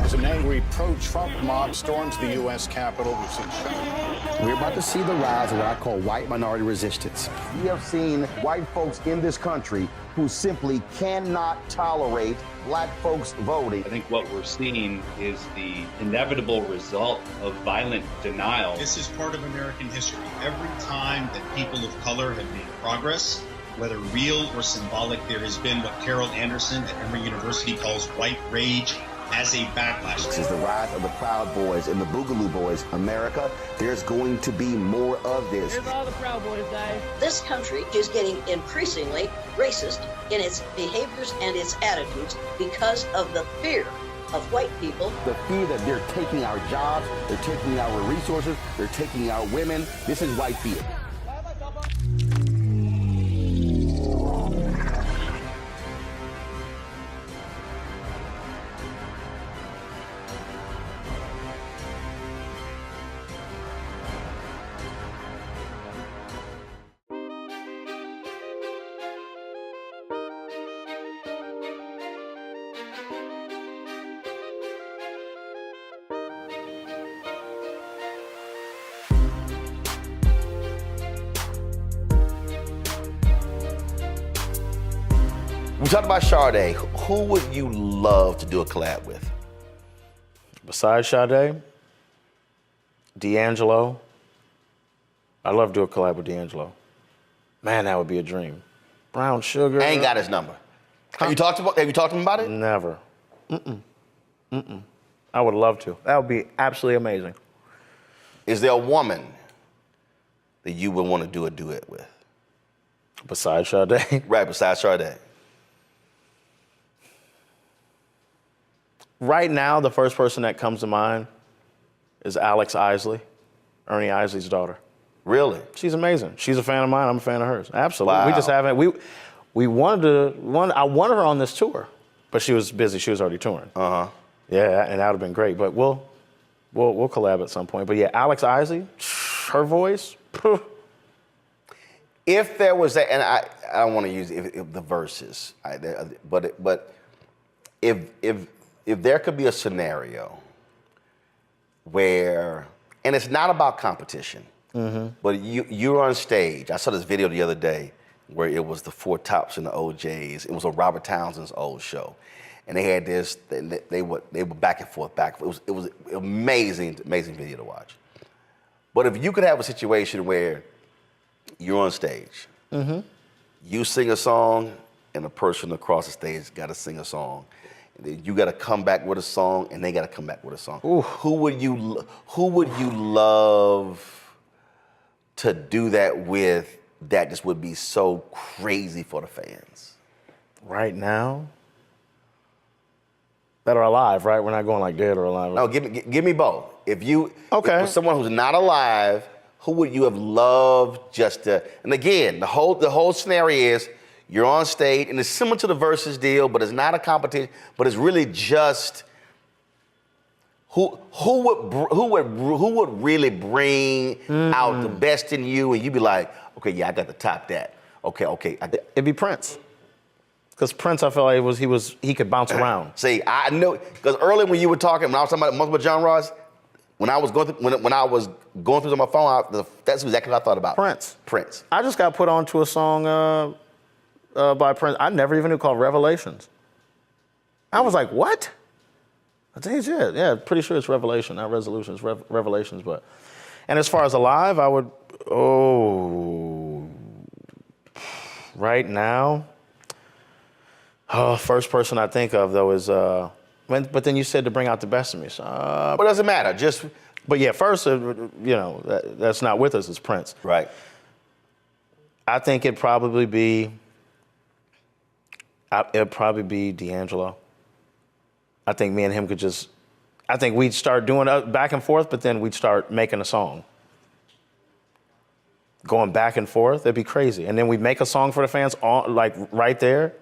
As an angry pro-Trump mob storms the U.S. Capitol, we've seen shootings. We're about to see the rise of what I call white minority resistance. We have seen white folks in this country who simply cannot tolerate black folks voting. I think what we're seeing is the inevitable result of violent denial. This is part of American history. Every time that people of color have made progress, whether real or symbolic, there has been what Carol Anderson at Emory University calls white rage as a backlash. This is the rise of the Proud Boys and the Boogaloo Boys. America, there's going to be more of this. Here's all the Proud Boys, guys. This country is getting increasingly racist in its behaviors and its attitudes because of the fear of white people. The fear that they're taking our jobs, they're taking our resources, they're taking our women. This is white fear. We talked about Sade. Who would you love to do a collab with? Besides Sade, D'Angelo. I'd love to do a collab with D'Angelo. Man, that would be a dream. Brown Sugar. I ain't got his number. Have you talked to him about it? Never. I would love to. That would be absolutely amazing. Is there a woman that you would want to do a duet with? Besides Sade? Right, besides Sade. Right now, the first person that comes to mind is Alex Isley, Ernie Isley's daughter. Really? She's amazing. She's a fan of mine. I'm a fan of hers. Absolutely. Wow. We just haven't. We wanted I wanted her on this tour, but she was busy. She was already touring. Yeah, and that would have been great. But we'll collab at some point. But yeah, Alex Isley, her voice. If there was that, and I don't want to use if the verses, but if there could be a scenario where, and it's not about competition, but you're on stage. I saw this video the other day where it was the Four Tops and the OJs. It was on Robert Townsend's old show, and they had this. They were back and forth. It was amazing video to watch. But if you could have a situation where you're on stage, you sing a song, and the person across the stage got to sing a song. You got to come back with a song, and they got to come back with a song. Ooh. Who would you love to do that with? That just would be so crazy for the fans. Right now, that are alive, right? We're not going like dead or alive. No, give me both. If Okay. someone who's not alive, who would you have loved just to? And again, the whole scenario is you're on stage, and it's similar to the Versus deal, but it's not a competition. But it's really just who would really bring out the best in you, and you'd be like, okay, yeah, I got to top that. Okay, It'd be Prince. Because Prince, I felt like he could bounce around. See, I know, because earlier when you were talking, when I was talking about multiple genres, when I was going through on my phone, that's exactly what I thought about. Prince. I just got put onto a song by Prince I never even knew, called Revelations. I was like, what? I think it's yeah, pretty sure it's Revelation, not Resolutions, Revelations. And as far as alive, I would, right now, first person I think of though is, but then you said to bring out the best of me. So, but it doesn't matter, but yeah, first, that's not with us, it's Prince. Right. I think it'd probably be D'Angelo. I think me and him I think we'd start doing back and forth, but then we'd start making a song. Going back and forth, it'd be crazy. And then we'd make a song for the fans, like right there.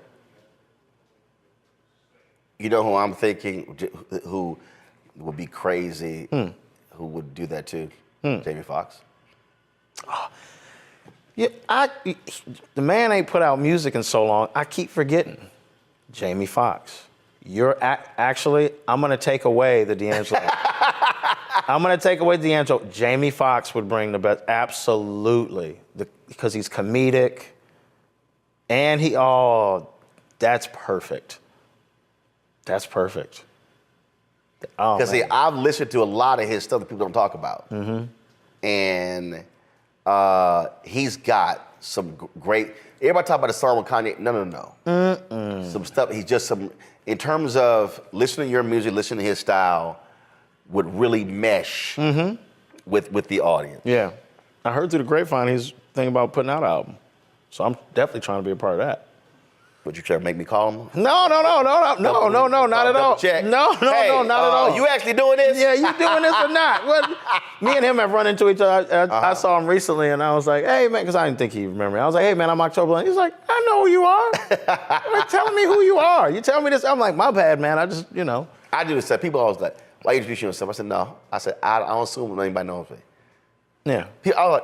You know who I'm thinking, who would be crazy, who would do that too? Jamie Foxx. Yeah, the man ain't put out music in so long, I keep forgetting. Jamie Foxx. Actually, I'm gonna take away the D'Angelo. I'm gonna take away D'Angelo. Jamie Foxx would bring the best, absolutely, because he's comedic, and that's perfect. That's perfect. Because see, I've listened to a lot of his stuff that people don't talk about, and he's got some great. Everybody talk about the song with Kanye. No. Some stuff. He's just in terms of listening to your music, listening to his style, would really mesh with the audience. Yeah, I heard through the grapevine he's thinking about putting out an album, so I'm definitely trying to be a part of that. Would you try to make me call him? No, not at all. Check. No, not at all. You actually doing this? Yeah, you doing this or not? Me and him have run into each other. I saw him recently, and I was like, hey, man, because I didn't think he'd remember me. I was like, hey, man, I'm October. And he's like, I know who you are. Like, telling me who you are. You telling me this? I'm like, my bad, man. I just, I do this stuff. People always like, why you introduce yourself? I said, no. I said, I don't assume anybody knows me. Yeah.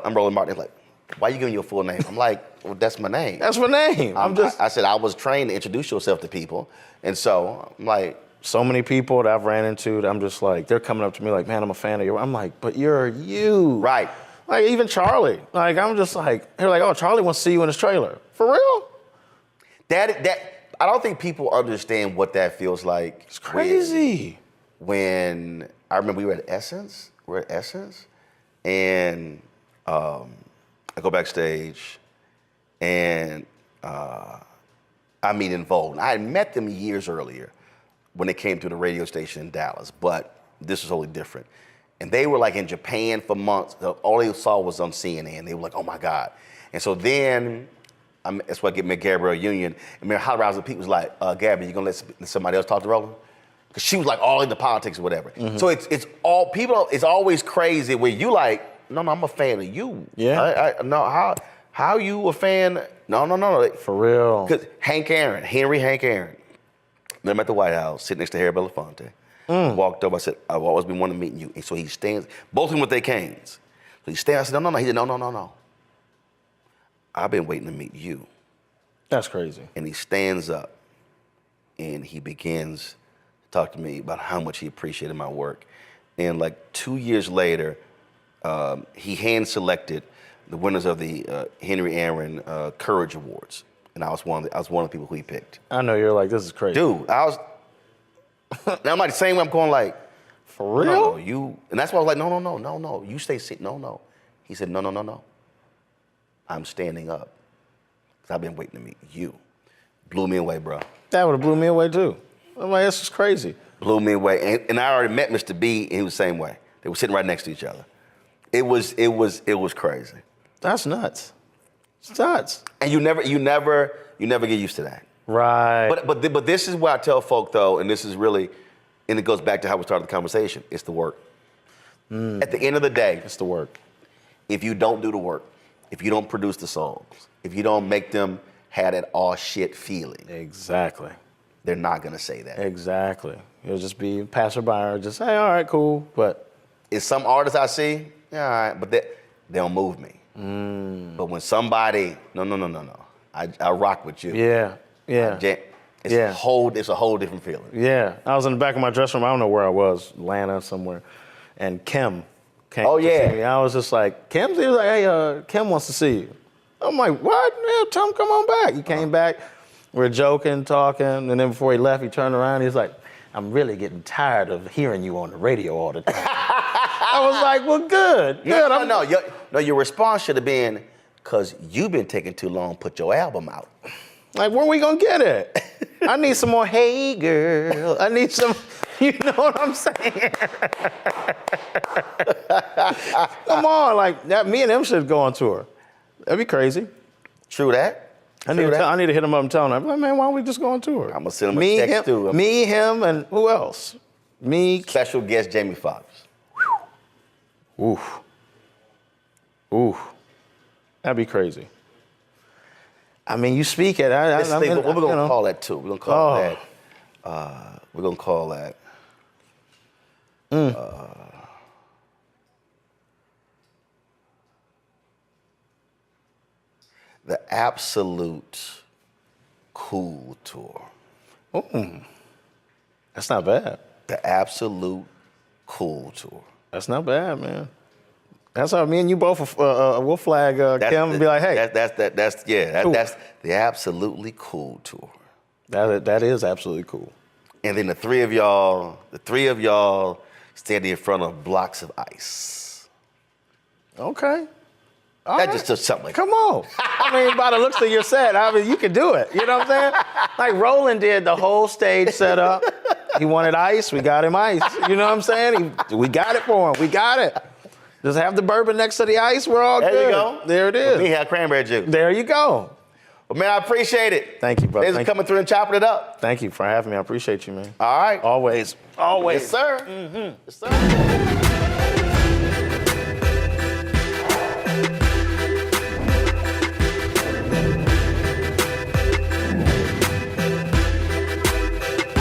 I'm Roland Martin. He's like, why you giving your full name? I'm like, well, that's my name. That's my name. I said I was trained to introduce yourself to people. And so I'm like. So many people that I've ran into, that I'm just like, they're coming up to me like, man, I'm a fan of you. I'm like, but you're you. Right. Like even Charlie. Like I'm just like, they're like, oh, Charlie wants to see you in his trailer. For real? That I don't think people understand what that feels like. It's crazy. When I remember we were at Essence, and I go backstage, and I meet In Vogue. I had met them years earlier when they came to the radio station in Dallas, but this was totally different. And they were like in Japan for months. All they saw was on CNN. They were like, oh my God. And so then, that's why I get me Gabrielle Union. And Mary Holly Rousey Pete was like, Gabby, you gonna let somebody else talk to Roland? Because she was like all into politics or whatever. Mm-hmm. So it's always crazy where you like, no, I'm a fan of you. Yeah. No, how you a fan? No. For real. Because Hank Aaron, met him at the White House, sitting next to Harry Belafonte. Walked over, I said, I've always been wanting to meet you. And so he stands, both of them with their canes. So he stands, I said, no. He said, no. I've been waiting to meet you. That's crazy. And he stands up and he begins to talk to me about how much he appreciated my work. And like 2 years later, he hand-selected the winners of the Henry Aaron Courage Awards. And I was one of the people who he picked. I know, you're like, this is crazy. Dude, now I'm like the same way I'm going like, for real? No, you, and that's why I was like, no, you stay sit, no. He said, no. I'm standing up, because I've been waiting to meet you. Blew me away, bro. That would have blew me away too. I'm like, this is crazy. Blew me away, and I already met Mr. B, and he was the same way. They were sitting right next to each other. It was crazy. That's nuts. It's nuts. And you never get used to that. Right. But this is what I tell folk though, and this is really, and it goes back to how we started the conversation. It's the work. At the end of the day, it's the work. If you don't do the work, if you don't produce the songs, if you don't make them have that all shit feeling, exactly, they're not gonna say that. Exactly. It'll just be passerby or just, hey, all right, cool. But it's some artists I see, yeah, all right, but they don't move me. But when somebody, no, I rock with you. Yeah. It's a whole different feeling. Yeah. I was in the back of my dressing room. I don't know where I was, Atlanta somewhere, and Kim came to see me. I was just like, he was like, hey, Kim wants to see you. I'm like, what? Yeah, tell him come on back. He came back. We're joking, talking, and then before he left, he turned around. He's like, I'm really getting tired of hearing you on the radio all the time. I was like, well, good. No, your response should have been, because you've been taking too long to put your album out. Like, where we gonna get it? I need some more, hey, girl. I need some, you know what I'm saying? Come on, like, me and him should go on tour. That'd be crazy. True that. I need to hit him up and tell him, like, man, why don't we just go on tour? I'm gonna send him a text too. Me, him, and who else? Me. Special guest Jamie Foxx. Oof. That'd be crazy. I mean, you speak it. What we're gonna call that too? We're gonna call that. We're gonna call that. The Absolute Cool Tour. That's not bad. The Absolute Cool Tour. That's not bad, man. That's how me and you both will flag Kim and be like, hey. That's the Absolutely Cool Tour. That is absolutely cool. And then the three of y'all standing in front of blocks of ice. Okay. That just took something. Come on. I mean, by the looks of your set, I mean, you can do it. You know what I'm saying? Like Roland did the whole stage setup. He wanted ice, we got him ice. You know what I'm saying? We got it for him. We got it. Just have the bourbon next to the ice, we're all good. There you go. There it is. We have cranberry juice. There you go. Well, man, I appreciate it. Thank you, brother. Thanks for coming through and chopping it up. Thank you for having me. I appreciate you, man. All right. Always. Yes, sir. Mm-hmm. Yes, sir.